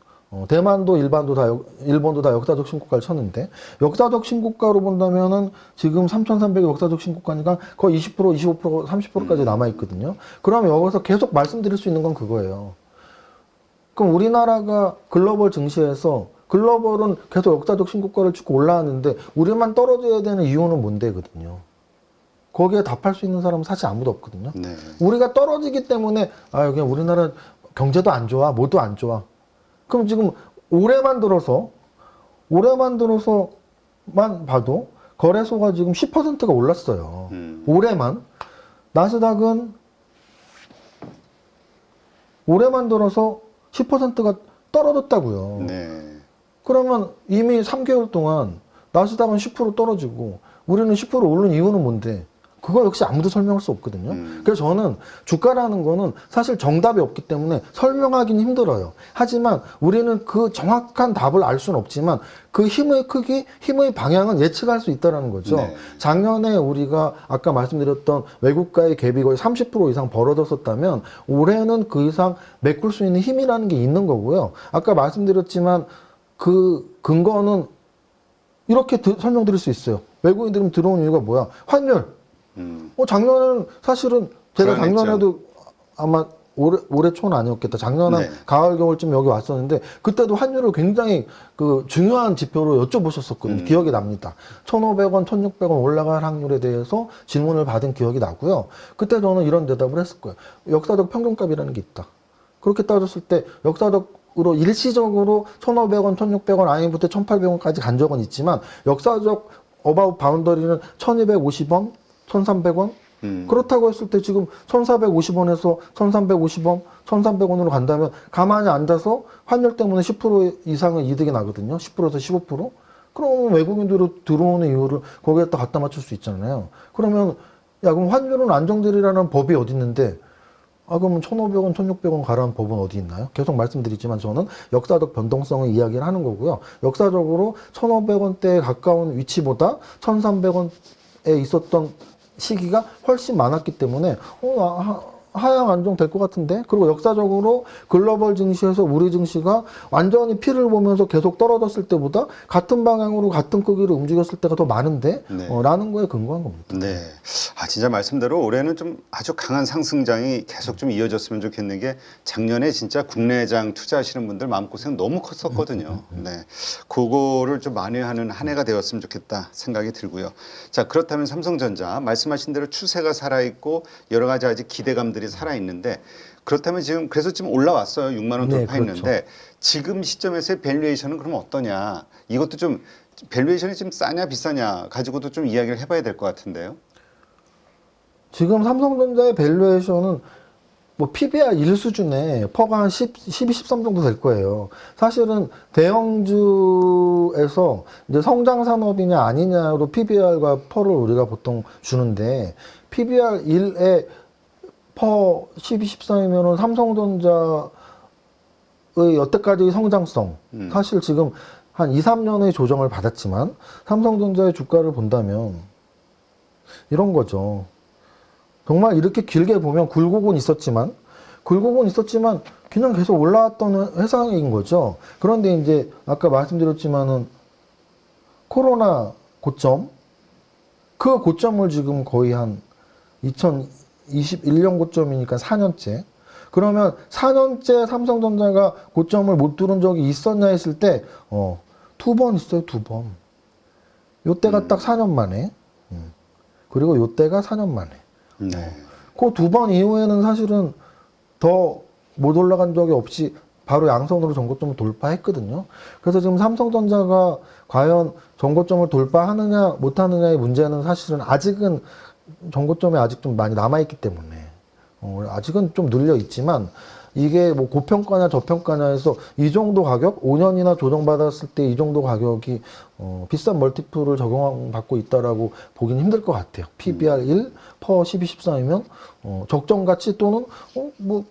대만도 일본도 다 역사적 신고가를 쳤는데 역사적 신고가로 본다면은 지금 3,300의 역사적 신고가니까 거의 20%, 25%, 30%까지 남아 있거든요. 그럼 여기서 계속 말씀드릴 수 있는 건 그거예요. 그럼 우리나라가 글로벌 증시에서 글로벌은 계속 역사적 신고가를 찍고 올라왔는데 우리만 떨어져야 되는 이유는 뭔데거든요. 거기에 답할 수 있는 사람은 사실 아무도 없거든요. 네. 우리가 떨어지기 때문에 그냥 우리나라 경제도 안 좋아, 뭐도 안 좋아. 그럼 지금 올해만 들어서만 봐도 거래소가 지금 10%가 올랐어요. 올해만. 나스닥은 올해만 들어서 10%가 떨어졌다고요. 네. 그러면 이미 3개월 동안 나스닥은 10% 떨어지고 우리는 10% 오른 이유는 뭔데? 그거 역시 아무도 설명할 수 없거든요. 그래서 저는 주가라는 거는 사실 정답이 없기 때문에 설명하기는 힘들어요. 하지만 우리는 그 정확한 답을 알 수는 없지만 그 힘의 크기, 힘의 방향은 예측할 수 있다는 거죠. 네. 작년에 우리가 아까 말씀드렸던 외국가의 갭이 거의 30% 이상 벌어졌었다면 올해는 그 이상 메꿀 수 있는 힘이라는 게 있는 거고요. 아까 말씀드렸지만 그 근거는 이렇게 설명드릴 수 있어요. 외국인들이 들어온 이유가 뭐야? 환율. 작년에는 사실은 제가 불안했죠. 작년에도 아마 올해 초는 아니었겠다. 작년에 네. 가을 겨울쯤 여기 왔었는데 그때도 환율을 굉장히 그 중요한 지표로 여쭤보셨었거든요. 기억이 납니다. 1,500원, 1,600원 올라갈 확률에 대해서 질문을 받은 기억이 나고요. 그때 저는 이런 대답을 했을 거예요. 역사적 평균값이라는 게 있다. 그렇게 따졌을 때 역사적으로 일시적으로 1,500원, 1,600원, 아니부터 1,800원까지 간 적은 있지만 역사적 어바웃 바운더리는 1,250원, 1,300원? 그렇다고 했을 때 지금 1,450원에서 1,350원, 1,300원으로 간다면 가만히 앉아서 환율 때문에 10% 이상의 이득이 나거든요. 10%에서 15%? 그럼 외국인들이 들어오는 이유를 거기에다 갖다 맞출 수 있잖아요. 그러면 야 그럼 환율은 안정되리라는 법이 어디 있는데 그러면 1,500원, 1,600원 가라는 법은 어디 있나요? 계속 말씀드리지만 저는 역사적 변동성을 이야기를 하는 거고요. 역사적으로 1,500원대에 가까운 위치보다 1,300원에 있었던 시기가 훨씬 많았기 때문에 하향 안정될 것 같은데. 그리고 역사적으로 글로벌 증시에서 우리 증시가 완전히 피를 보면서 계속 떨어졌을 때보다 같은 방향으로 같은 크기로 움직였을 때가 더 많은데 네. 라는 거에 근거한 겁니다. 네. 진짜 말씀대로 올해는 좀 아주 강한 상승장이 계속 좀 이어졌으면 좋겠는 게 작년에 진짜 국내장 투자하시는 분들 마음고생 너무 컸었거든요. 네. 그거를 좀 만회하는 한 해가 되었으면 좋겠다 생각이 들고요. 자, 그렇다면 삼성전자 말씀하신 대로 추세가 살아있고 여러 가지 아직 기대감들이 살아있는데 그렇다면 지금 그래서 지금 올라왔어요. 6만 원 네, 돌파했는데 그렇죠. 지금 시점에서의 밸류에이션은 그럼 어떠냐? 이것도 좀 밸류에이션이 좀 싸냐 비싸냐 가지고도 좀 이야기를 해봐야 될 것 같은데요. 지금 삼성전자의 밸류에이션은 뭐 PBR 1 수준에 퍼가 한 12, 13 정도 될 거예요. 사실은 대형주에서 이제 성장 산업이냐 아니냐로 PBR과 퍼를 우리가 보통 주는데 PBR 1에 퍼 12, 13이면은 삼성전자의 여태까지의 성장성 사실 지금 한 2, 3년의 조정을 받았지만 삼성전자의 주가를 본다면 이런 거죠. 정말 이렇게 길게 보면 굴곡은 있었지만 그냥 계속 올라왔던 회사인 거죠. 그런데 이제 아까 말씀드렸지만은 코로나 고점 그 고점을 지금 거의 한 2021년 고점이니까 4년째. 그러면 4년째 삼성전자가 고점을 못 뚫은 적이 있었냐 했을 때 2번 있어요. 2번. 요때가 딱 4년 만에. 그리고 요때가 4년 만에. 네. 그 2번 이후에는 사실은 더 못 올라간 적이 없이 바로 양선으로 전고점을 돌파했거든요. 그래서 지금 삼성전자가 과연 전고점을 돌파하느냐 못하느냐의 문제는 사실은 아직은 전고점이 아직 좀 많이 남아있기 때문에 아직은 좀 눌려 있지만 이게 뭐 고평가냐 저평가냐 해서 이 정도 가격 5년이나 조정받았을 때 이 정도 가격이 비싼 멀티플을 적용받고 있다라고 보기는 힘들 것 같아요. PBR 1, 퍼 12, 13이면 적정 가치 또는 뭐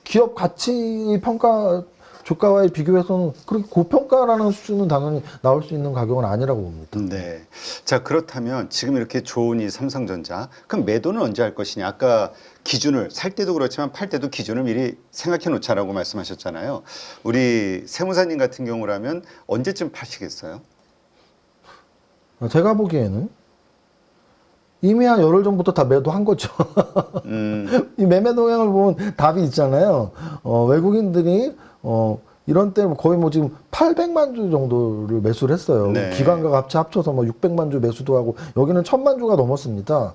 기업 가치 평가 주가와의 비교해서는 그렇게 고평가라는 수준은 당연히 나올 수 있는 가격은 아니라고 봅니다. 네. 자, 그렇다면 지금 이렇게 좋은 이 삼성전자, 그럼 매도는 언제 할 것이냐? 아까 기준을 살 때도 그렇지만 팔 때도 기준을 미리 생각해 놓자라고 말씀하셨잖아요. 우리 세무사님 같은 경우라면 언제쯤 파시겠어요? 제가 보기에는 이미 한 열흘 전부터 다 매도한 거죠. 이 매매 동향을 보면 답이 있잖아요. 외국인들이 이런 때 거의 뭐 지금 800만 주 정도를 매수를 했어요. 네. 기관과 같이 합쳐서 뭐 600만 주 매수도 하고 여기는 1000만 주가 넘었습니다.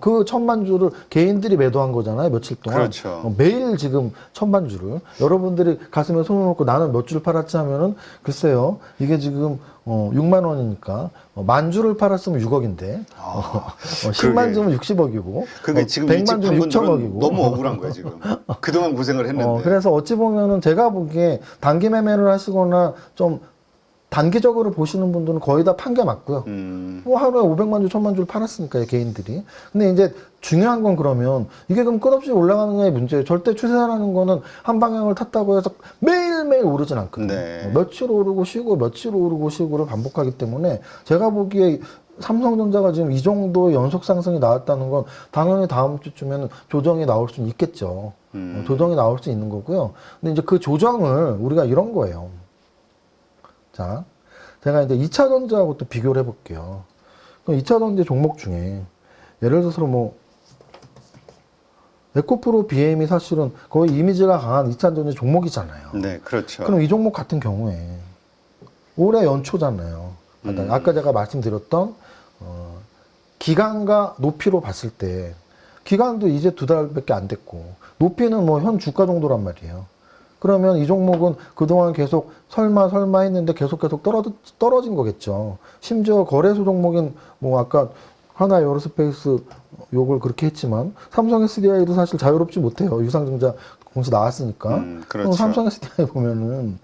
그 1000만 주를 개인들이 매도한 거잖아요. 며칠 동안. 그렇죠. 매일 지금 1000만 주를 여러분들이 가슴에 손을 놓고 나는 몇 주를 팔았지 하면은 글쎄요. 이게 지금 6만 원이니까 만 주를 팔았으면 6억인데 10만 그러게. 주면 60억이고 그게 지금 100만 주면 이직한 분들은 6천억이고 너무 억울한 거야 지금. 그동안 고생을 했는데. 그래서 어찌 보면은 제가 보기에 단기 매매를 하시거나 좀 단기적으로 보시는 분들은 거의 다 판게 맞고요. 뭐 하루에 500만 주, 1000만 주를 팔았으니까요, 개인들이. 근데 이제 중요한 건 그러면 이게 그럼 끝없이 올라가느냐의 문제예요. 절대 추세라는 거는 한 방향을 탔다고 해서 매일매일 오르진 않거든요. 네. 며칠 오르고 쉬고 며칠 오르고 쉬고를 반복하기 때문에 제가 보기에 삼성전자가 지금 이 정도 연속 상승이 나왔다는 건 당연히 다음 주쯤에는 조정이 나올 수는 있겠죠. 조정이 나올 수 있는 거고요. 근데 이제 그 조정을 우리가 이런 거예요. 자, 제가 이제 2차 전지하고 또 비교를 해볼게요. 그럼 2차 전지 종목 중에 예를 들어서 뭐 에코프로 BM이 사실은 거의 이미지가 강한 2차 전지 종목이잖아요. 네, 그렇죠. 그럼 이 종목 같은 경우에 올해 연초잖아요. 아까 제가 말씀드렸던 기간과 높이로 봤을 때 기간도 이제 2달밖에 안 됐고 높이는 뭐 현 주가 정도란 말이에요. 그러면 이 종목은 그동안 계속 설마 했는데 계속 떨어진 거겠죠. 심지어 거래소 종목인 뭐 아까 하나 에어로스페이스 욕을 그렇게 했지만 삼성 SDI도 사실 자유롭지 못해요. 유상증자 공시 나왔으니까. 그렇죠. 삼성 SDI 보면은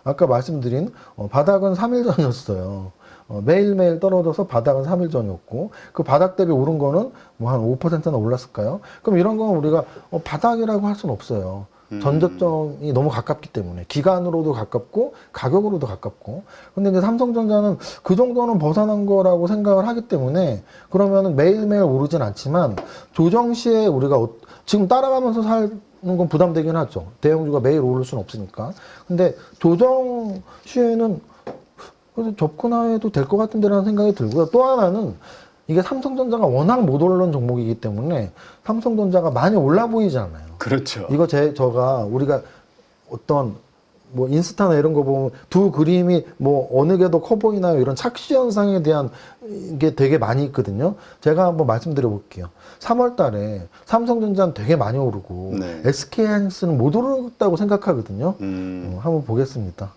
아까 말씀드린 바닥은 3일 전이었어요. 매일매일 떨어져서 바닥은 3일 전이었고 그 바닥 대비 오른 거는 뭐 한 5%나 올랐을까요? 그럼 이런 건 우리가 바닥이라고 할 수는 없어요. 전저점이 너무 가깝기 때문에 기간으로도 가깝고 가격으로도 가깝고 근데 이제 삼성전자는 그 정도는 벗어난 거라고 생각을 하기 때문에 그러면은 매일매일 오르진 않지만 조정 시에 우리가 지금 따라가면서 사는 건 부담되긴 하죠. 대형주가 매일 오를 수는 없으니까. 근데 조정 시에는 그래서 접근해도 될 것 같은데라는 생각이 들고요. 또 하나는 이게 삼성전자가 워낙 못 오른 종목이기 때문에 삼성전자가 많이 올라 보이지 않아요. 그렇죠. 이거 우리가 어떤 뭐 인스타나 이런 거 보면 두 그림이 뭐 어느 게 더 커 보이나요? 이런 착시 현상에 대한 게 되게 많이 있거든요. 제가 한번 말씀드려 볼게요. 3월 달에 삼성전자는 되게 많이 오르고 네. SK하이닉스는 못 오르다고 생각하거든요. 한번 보겠습니다.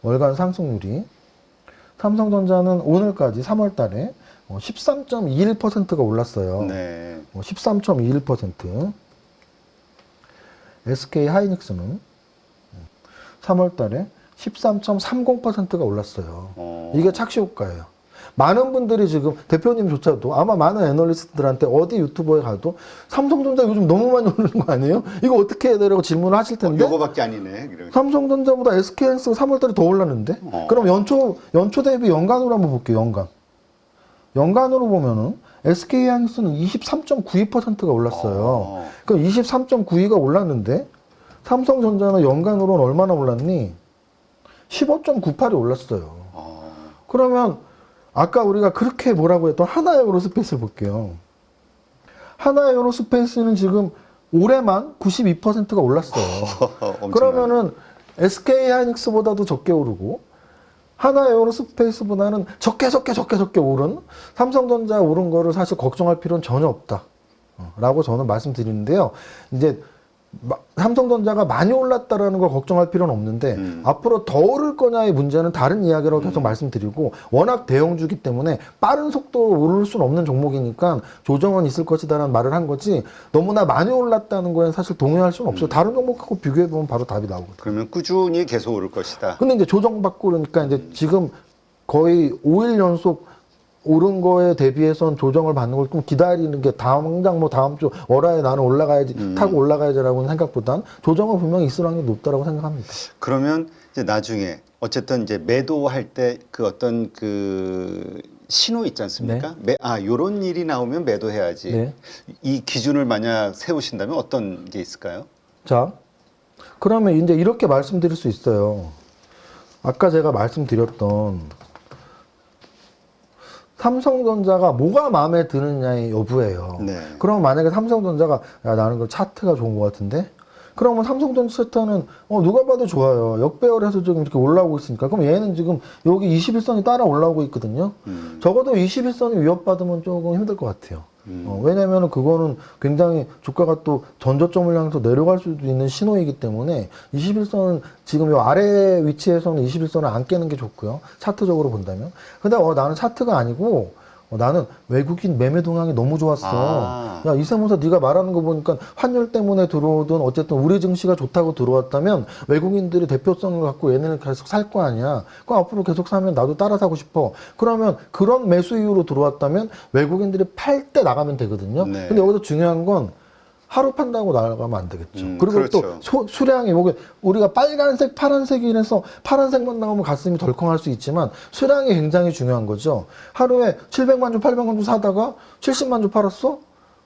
월간 상승률이 삼성전자는 오늘까지 3월 달에 13.21%가 올랐어요. 네. 13.21%. SK 하이닉스는 3월 달에 13.30%가 올랐어요. 이게 착시 효과예요. 많은 분들이 지금 대표님조차도 아마 많은 애널리스트들한테 어디 유튜버에 가도 삼성전자 요즘 너무 많이 오르는 거 아니에요? 이거 어떻게 해야 되라고 질문을 하실 텐데 요거밖에 아니네. 이러면서. 삼성전자보다 SK하이닉스가 3월 달에 더 올랐는데 그럼 연초 대비 연간으로 한번 볼게요. 연간으로 보면은 SK하이닉스는 23.92%가 올랐어요. 그럼 23.92가 올랐는데 삼성전자는 연간으로는 얼마나 올랐니? 15.98이 올랐어요. 그러면 아까 우리가 그렇게 뭐라고 했던 하나에어로스페이스를 볼게요. 하나에어로스페이스는 지금 올해만 92%가 올랐어요. 그러면은 SK하이닉스보다도 적게 오르고 하나에어로스페이스보다는 적게 오른 삼성전자 오른 거를 사실 걱정할 필요는 전혀 없다. 라고 저는 말씀드리는데요. 이제 삼성전자가 많이 올랐다라는 걸 걱정할 필요는 없는데 앞으로 더 오를 거냐의 문제는 다른 이야기라고 계속 말씀드리고 워낙 대형주기 때문에 빠른 속도로 오를 수는 없는 종목이니까 조정은 있을 것이다라는 말을 한 거지 너무나 많이 올랐다는 거에는 사실 동의할 수는 없어요. 다른 종목하고 비교해보면 바로 답이 나오거든요. 그러면 꾸준히 계속 오를 것이다. 근데 이제 조정받고 그러니까 이제 지금 거의 5일 연속 오른 거에 대비해서는 조정을 받는 걸 좀 기다리는 게 당장 뭐 다음 주 월화에 나는 올라가야지 타고 올라가야지라고는 생각보단 조정은 분명히 있을 확률이 높다라고 생각합니다. 그러면 이제 나중에 어쨌든 이제 매도할 때 그 어떤 그 신호 있지 않습니까? 요런 일이 나오면 매도해야지. 네. 이 기준을 만약 세우신다면 어떤 게 있을까요? 자, 그러면 이제 이렇게 말씀드릴 수 있어요. 아까 제가 말씀드렸던 삼성전자가 뭐가 마음에 드느냐의 여부예요. 네. 그럼 만약에 삼성전자가 야 나는 그 차트가 좋은 것 같은데 그러면 삼성전자는 누가 봐도 좋아요. 역배열해서 지금 이렇게 올라오고 있으니까. 그럼 얘는 지금 여기 21선이 따라 올라오고 있거든요. 적어도 21선이 위협받으면 조금 힘들 것 같아요. 왜냐면은 그거는 굉장히 주가가 또 전저점을 향해서 내려갈 수도 있는 신호이기 때문에 21선은 지금 이 아래 위치에서는 21선을 안 깨는 게 좋고요. 차트적으로 본다면. 근데 나는 차트가 아니고 나는 외국인 매매 동향이 너무 좋았어. 야, 이세무사 네가 말하는 거 보니까 환율 때문에 들어오든 어쨌든 우리 증시가 좋다고 들어왔다면 외국인들이 대표성을 갖고 얘네는 계속 살 거 아니야. 그럼 앞으로 계속 사면 나도 따라 사고 싶어. 그러면 그런 매수 이유로 들어왔다면 외국인들이 팔 때 나가면 되거든요. 네. 근데 여기서 중요한 건 하루 판다고 나가면 안 되겠죠. 그리고 그렇죠. 또 수량이 우리가 빨간색, 파란색이라서 파란색만 나오면 가슴이 덜컹할 수 있지만 수량이 굉장히 중요한 거죠. 하루에 700만 주, 800만 주 사다가 70만 주 팔았어?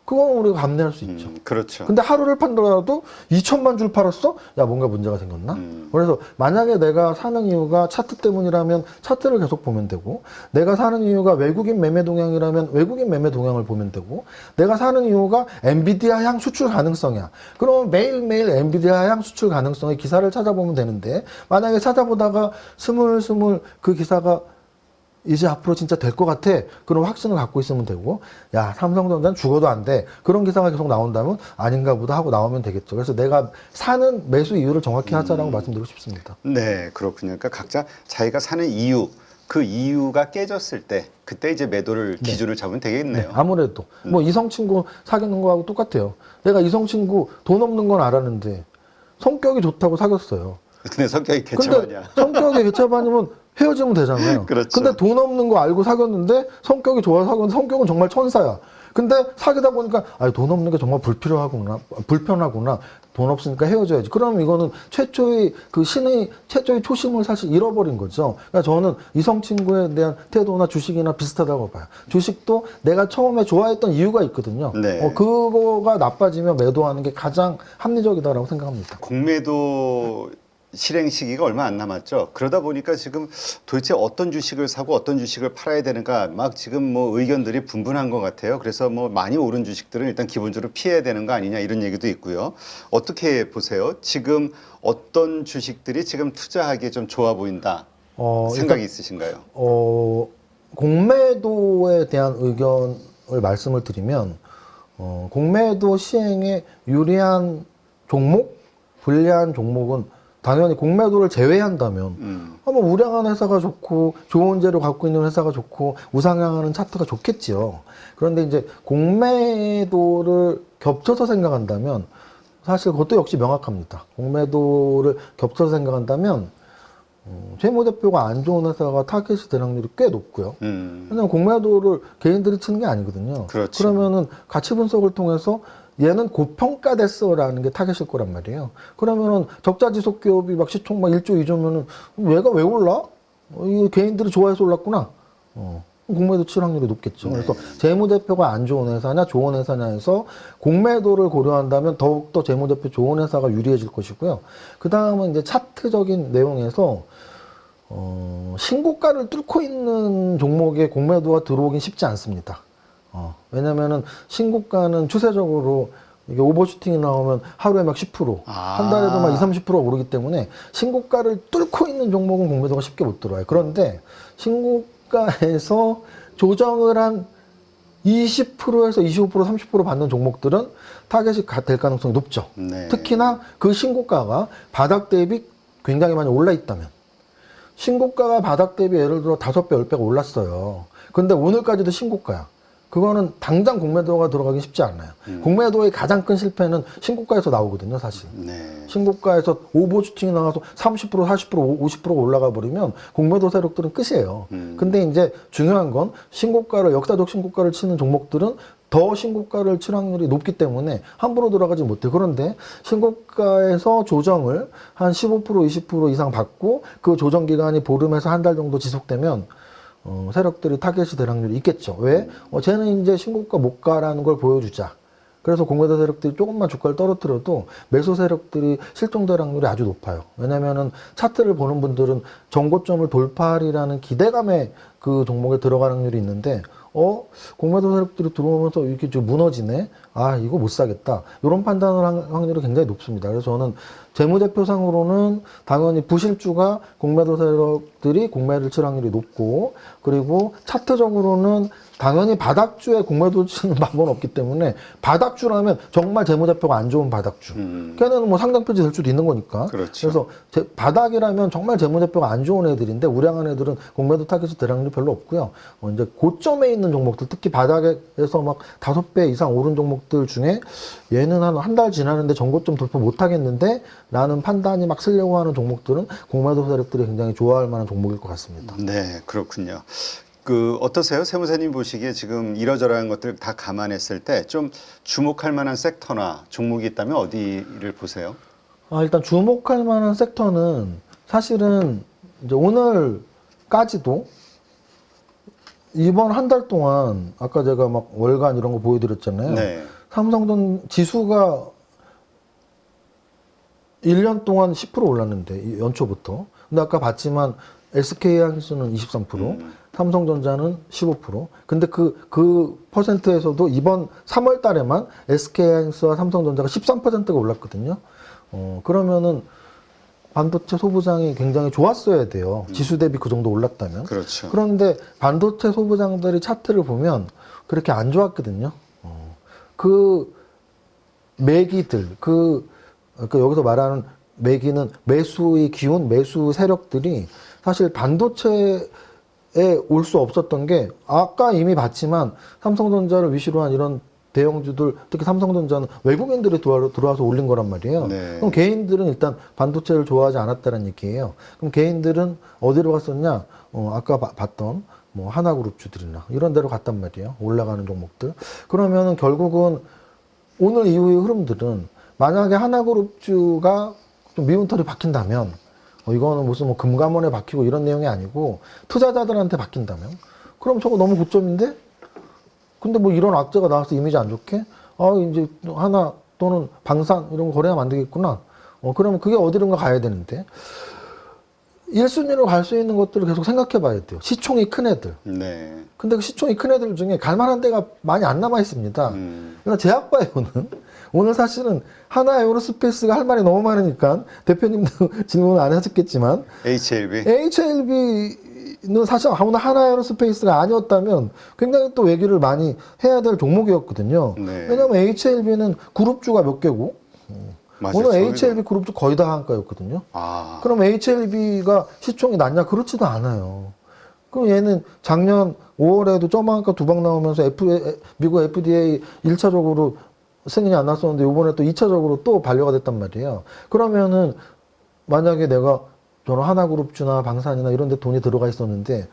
그건 우리가 감내할 수 있죠. 그렇죠. 근데 하루를 판다라도 2천만 줄 팔았어? 야, 뭔가 문제가 생겼나? 그래서 만약에 내가 사는 이유가 차트 때문이라면 차트를 계속 보면 되고, 내가 사는 이유가 외국인 매매 동향이라면 외국인 매매 동향을 보면 되고, 내가 사는 이유가 엔비디아 향 수출 가능성이야. 그럼 매일매일 엔비디아 향 수출 가능성의 기사를 찾아보면 되는데, 만약에 찾아보다가 스물스물 그 기사가 이제 앞으로 진짜 될 것 같아. 그런 확신을 갖고 있으면 되고, 야, 삼성전자는 죽어도 안 돼. 그런 기사가 계속 나온다면 아닌가 보다 하고 나오면 되겠죠. 그래서 내가 사는 매수 이유를 정확히 하자라고 말씀드리고 싶습니다. 네, 그렇군요. 그러니까 각자 자기가 사는 이유, 그 이유가 깨졌을 때 그때 이제 매도를 기준을 잡으면 되겠네요. 네, 아무래도 뭐 이성 친구 사귀는 거하고 똑같아요. 내가 이성 친구 돈 없는 건 알았는데 성격이 좋다고 사귀었어요. 근데 성격이 근데 개처하냐? 성격이 개차반이면 헤어지면 되잖아요. 그렇죠. 근데 돈 없는 거 알고 사귀었는데 성격이 좋아서 사귀었는데 성격은 정말 천사야. 근데 사귀다 보니까 돈 없는 게 정말 불편하구나. 돈 없으니까 헤어져야지. 그럼 이거는 최초의 최초의 초심을 사실 잃어버린 거죠. 그러니까 저는 이성 친구에 대한 태도나 주식이나 비슷하다고 봐요. 주식도 내가 처음에 좋아했던 이유가 있거든요. 네. 그거가 나빠지면 매도하는 게 가장 합리적이다라고 생각합니다. 공매도 실행 시기가 얼마 안 남았죠. 그러다 보니까 지금 도대체 어떤 주식을 사고 어떤 주식을 팔아야 되는가 막 지금 뭐 의견들이 분분한 것 같아요. 그래서 뭐 많이 오른 주식들은 일단 기본적으로 피해야 되는 거 아니냐 이런 얘기도 있고요. 어떻게 보세요? 지금 어떤 주식들이 지금 투자하기에 좀 좋아 보인다 생각이 있으신가요? 공매도에 대한 의견을 말씀을 드리면 공매도 시행에 유리한 종목, 불리한 종목은 당연히 공매도를 제외한다면 뭐 우량한 회사가 좋고 좋은 재료 갖고 있는 회사가 좋고 우상향하는 차트가 좋겠지요. 그런데 이제 공매도를 겹쳐서 생각한다면 사실 그것도 역시 명확합니다. 공매도를 겹쳐서 생각한다면 재무대표가 안 좋은 회사가 타겟이 될 확률이 꽤 높고요. 왜냐면 공매도를 개인들이 치는 게 아니거든요. 그렇죠. 그러면은 가치 분석을 통해서 얘는 고평가됐어라는 게 타겟일 거란 말이에요. 그러면은 적자 지속 기업이 막 시총 막 1조, 2조면은 얘가 왜 올라? 이 개인들이 좋아해서 올랐구나. 공매도 칠 확률이 높겠죠. 그래서 재무대표가 안 좋은 회사냐, 좋은 회사냐 해서 공매도를 고려한다면 더욱더 재무대표 좋은 회사가 유리해질 것이고요. 그 다음은 이제 차트적인 내용에서 신고가를 뚫고 있는 종목에 공매도가 들어오긴 쉽지 않습니다. 왜냐면은 신고가는 추세적으로 이게 오버슈팅이 나오면 하루에 막 10%, 한 달에도 막 20, 30% 오르기 때문에 신고가를 뚫고 있는 종목은 공매도가 쉽게 못 들어와요. 그런데 신고가에서 조정을 한 20%에서 25%, 30% 받는 종목들은 타겟이 될 가능성이 높죠. 네. 특히나 그 신고가가 바닥 대비 굉장히 많이 올라 있다면 신고가가 바닥 대비 예를 들어 5배, 10배가 올랐어요. 근데 오늘까지도 신고가야. 그거는 당장 공매도가 들어가기 쉽지 않아요. 공매도의 가장 큰 실패는 신고가에서 나오거든요, 사실. 네. 신고가에서 오버슈팅이 나가서 30%, 40%, 50% 올라가 버리면 공매도 세력들은 끝이에요. 근데 이제 중요한 건 역사적 신고가를 치는 종목들은 더 신고가를 칠 확률이 높기 때문에 함부로 들어가지 못해요. 그런데 신고가에서 조정을 한 15%, 20% 이상 받고 그 조정 기간이 보름에서 한 달 정도 지속되면 세력들이 타겟이 될 확률이 있겠죠. 왜? 쟤는 이제 신고가 못 가라는 걸 보여주자. 그래서 공매도 세력들이 조금만 주가를 떨어뜨려도 매수 세력들이 실종될 확률이 아주 높아요. 왜냐면은 차트를 보는 분들은 정고점을 돌파하리라는 기대감에 그 종목에 들어가는 확률이 있는데 공매도 세력들이 들어오면서 이렇게 좀 무너지네. 아, 이거 못 사겠다. 이런 판단을 할 확률이 굉장히 높습니다. 그래서 저는 재무제표상으로는 당연히 부실주가 공매도 세력들이 공매를 칠 확률이 높고, 그리고 차트적으로는 당연히 바닥주에 공매도 치는 방법은 없기 때문에 바닥주라면 정말 재무제표가 안 좋은 바닥주. 걔네는 뭐 상장표지 될 수도 있는 거니까. 그렇죠. 그래서 바닥이라면 정말 재무제표가 안 좋은 애들인데 우량한 애들은 공매도 타깃이 될 확률이 별로 없고요. 이제 고점에 있는 종목들, 특히 바닥에서 막 5배 이상 오른 종목들 중에 얘는 한 달 지나는데 전고점 돌파 못 하겠는데 라는 판단이 막 쓰려고 하는 종목들은 공매도 세력들이 굉장히 좋아할 만한 종목일 것 같습니다. 네, 그렇군요. 어떠세요? 세무사님 보시기에 지금 이러저러한 것들 다 감안했을 때 좀 주목할 만한 섹터나 종목이 있다면 어디를 보세요? 일단 주목할 만한 섹터는 사실은 이제 오늘까지도 이번 한 달 동안 아까 제가 막 월간 이런 거 보여드렸잖아요. 네. 삼성전 지수가 1년 동안 10% 올랐는데 이 연초부터. 근데 아까 봤지만 SK하이닉스는 23%, 삼성전자는 15%. 근데 그 퍼센트에서도 이번 3월 달에만 SK하이닉스와 삼성전자가 13%가 올랐거든요. 그러면은 반도체 소부장이 굉장히 좋았어야 돼요. 지수 대비 그 정도 올랐다면. 그렇죠. 그런데 반도체 소부장들이 차트를 보면 그렇게 안 좋았거든요. 그 매기들, 여기서 말하는 매기는 매수의 기운, 매수 세력들이 사실 반도체에 올 수 없었던 게 아까 이미 봤지만 삼성전자를 위시로 한 이런 대형주들, 특히 삼성전자는 외국인들이 들어와서 올린 거란 말이에요. 네. 그럼 개인들은 일단 반도체를 좋아하지 않았다는 얘기예요. 그럼 개인들은 어디로 갔었냐? 아까 봤던 뭐 하나그룹주들이나 이런 데로 갔단 말이에요. 올라가는 종목들. 그러면은 결국은 오늘 이후의 흐름들은 만약에 하나그룹주가 좀 미운털이 박힌다면 이거는 무슨 뭐 금감원에 박히고 이런 내용이 아니고 투자자들한테 박힌다면 그럼 저거 너무 고점인데? 근데 뭐 이런 악재가 나와서 이미지 안 좋게? 이제 하나 또는 방산 이런 거 거래하면 안 되겠구나. 그러면 그게 어디론가 가야 되는데 1순위로 갈 수 있는 것들을 계속 생각해 봐야 돼요. 시총이 큰 애들. 네. 근데 그 시총이 큰 애들 중에 갈 만한 데가 많이 안 남아 있습니다. 그러니까 제약바이오는 오늘 사실은 하나 에어로스페이스가 할 말이 너무 많으니까 대표님도 질문 안 하셨겠지만 HLB는 사실 오늘 하나 에어로스페이스가 아니었다면 굉장히 또 얘기를 많이 해야 될 종목이었거든요. 네. 왜냐하면 HLB는 그룹주가 몇 개고 맞아요. 오늘 HLB 그룹주 거의 다 한가였거든요. 그럼 HLB가 시총이 낮냐? 그렇지도 않아요. 그럼 얘는 작년 5월에도 점한가 2방 나오면서 미국 FDA 1차적으로 승인이 안 났었는데 이번에 또 2차적으로 또 반려가 됐단 말이에요. 그러면은 만약에 내가 저런 하나그룹주나 방산이나 이런 데 돈이 들어가 있었는데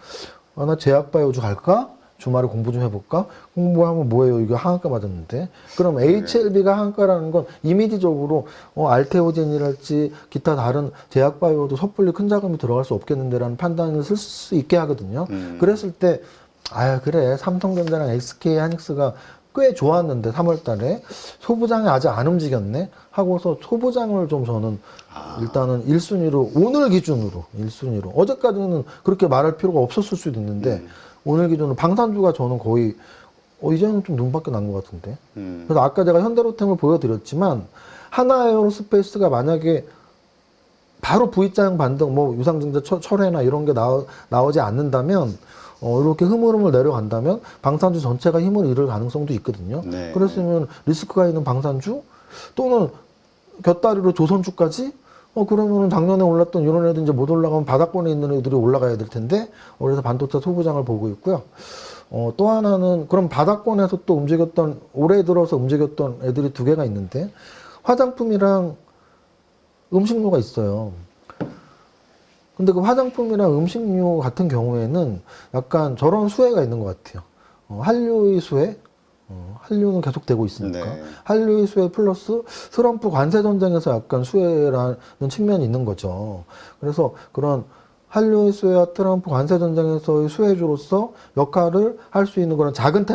나 제약바이오주 갈까? 주말에 공부 좀 해볼까? 공부하면 뭐예요? 이거 하한가 맞았는데. 그럼 HLB가 하한가라는 건 이미지적으로 알테오젠이랄지 기타 다른 제약바이오도 섣불리 큰 자금이 들어갈 수 없겠는데라는 판단을 쓸 수 있게 하거든요. 그랬을 때 그래 삼성전자랑 SK하이닉스가 꽤 좋았는데 3월 달에 소부장이 아직 안 움직였네 하고서 소부장을 좀 저는 일단은 1순위로 오늘 기준으로 1순위로 어제까지는 그렇게 말할 필요가 없었을 수도 있는데 오늘 기준으로 방산주가 저는 거의 이제는 좀 눈밖에 난 것 같은데. 그래서 아까 제가 현대로템을 보여드렸지만 하나에어로스페이스가 만약에 바로 V자형 반등, 뭐 유상증자 철회나 이런 게 나오지 않는다면 이렇게 흐물흐물 내려간다면 방산주 전체가 힘을 잃을 가능성도 있거든요. 네. 그랬으면 리스크가 있는 방산주 또는 곁다리로 조선주까지 그러면은 작년에 올랐던 이런 애들 이제 못 올라가면 바닥권에 있는 애들이 올라가야 될 텐데, 그래서 반도체 소부장을 보고 있고요. 또 하나는 그럼 바닥권에서 또 움직였던, 올해 들어서 움직였던 애들이 2개가 있는데, 화장품이랑 음식료가 있어요. 근데 그 화장품이랑 음식료 같은 경우에는 약간 저런 수혜가 있는 것 같아요. 한류의 수혜, 한류는 계속 되고 있으니까. 네. 한류의 수혜 플러스 트럼프 관세 전쟁에서 약간 수혜라는 측면이 있는 거죠. 그래서 그런 한류의 수혜와 트럼프 관세 전쟁에서의 수혜주로서 역할을 할 수 있는 그런 작은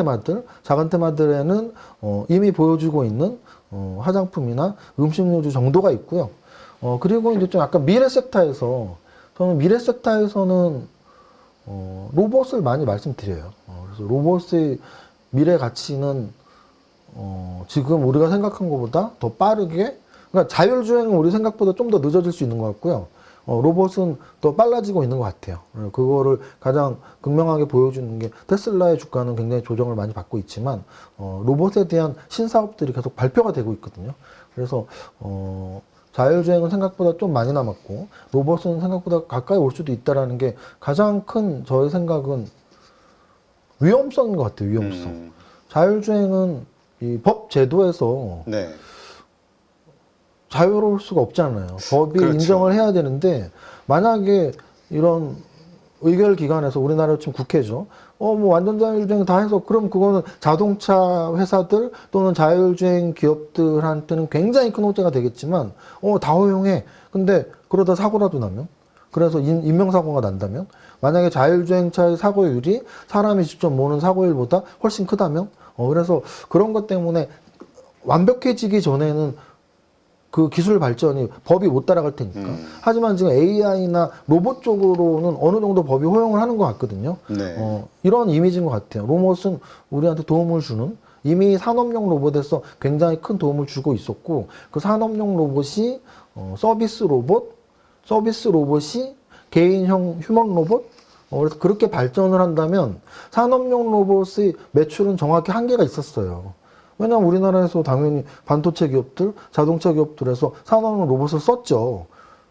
테마들에는 이미 보여주고 있는 화장품이나 음식료주 정도가 있고요. 그리고 이제 좀 약간 미래 섹터에서는 로봇을 많이 말씀드려요. 그래서 로봇의 미래 가치는 지금 우리가 생각한 것보다 더 빠르게, 그러니까 자율주행은 우리 생각보다 좀 더 늦어질 수 있는 것 같고요. 로봇은 더 빨라지고 있는 것 같아요. 그거를 가장 극명하게 보여주는 게 테슬라의 주가는 굉장히 조정을 많이 받고 있지만 로봇에 대한 신사업들이 계속 발표가 되고 있거든요. 그래서 자율주행은 생각보다 좀 많이 남았고 로봇은 생각보다 가까이 올 수도 있다라는 게 가장 큰 저의 생각은 위험성인 것 같아요. 위험성. 자율주행은 이 법 제도에서 네. 자유로울 수가 없잖아요. 법이 그렇죠. 인정을 해야 되는데 만약에 이런 의결 기관에서 우리나라 지금 국회죠. 뭐 완전 자율주행 다 해서 그럼 그거는 자동차 회사들 또는 자율주행 기업들한테는 굉장히 큰 호재가 되겠지만 다 허용해. 근데 그러다 사고라도 나면 그래서 인명사고가 난다면 만약에 자율주행차의 사고율이 사람이 직접 모는 사고율보다 훨씬 크다면 그래서 그런 것 때문에 완벽해지기 전에는 그 기술 발전이 법이 못 따라갈 테니까. 하지만 지금 AI나 로봇 쪽으로는 어느 정도 법이 허용을 하는 것 같거든요. 네. 이런 이미지인 것 같아요. 로봇은 우리한테 도움을 주는, 이미 산업용 로봇에서 굉장히 큰 도움을 주고 있었고, 그 산업용 로봇이 서비스 로봇이 개인형 휴먼 로봇, 그래서 그렇게 발전을 한다면 산업용 로봇의 매출은 정확히 한계가 있었어요. 왜냐하면 우리나라에서 당연히 반도체 기업들, 자동차 기업들에서 산업용 로봇을 썼죠.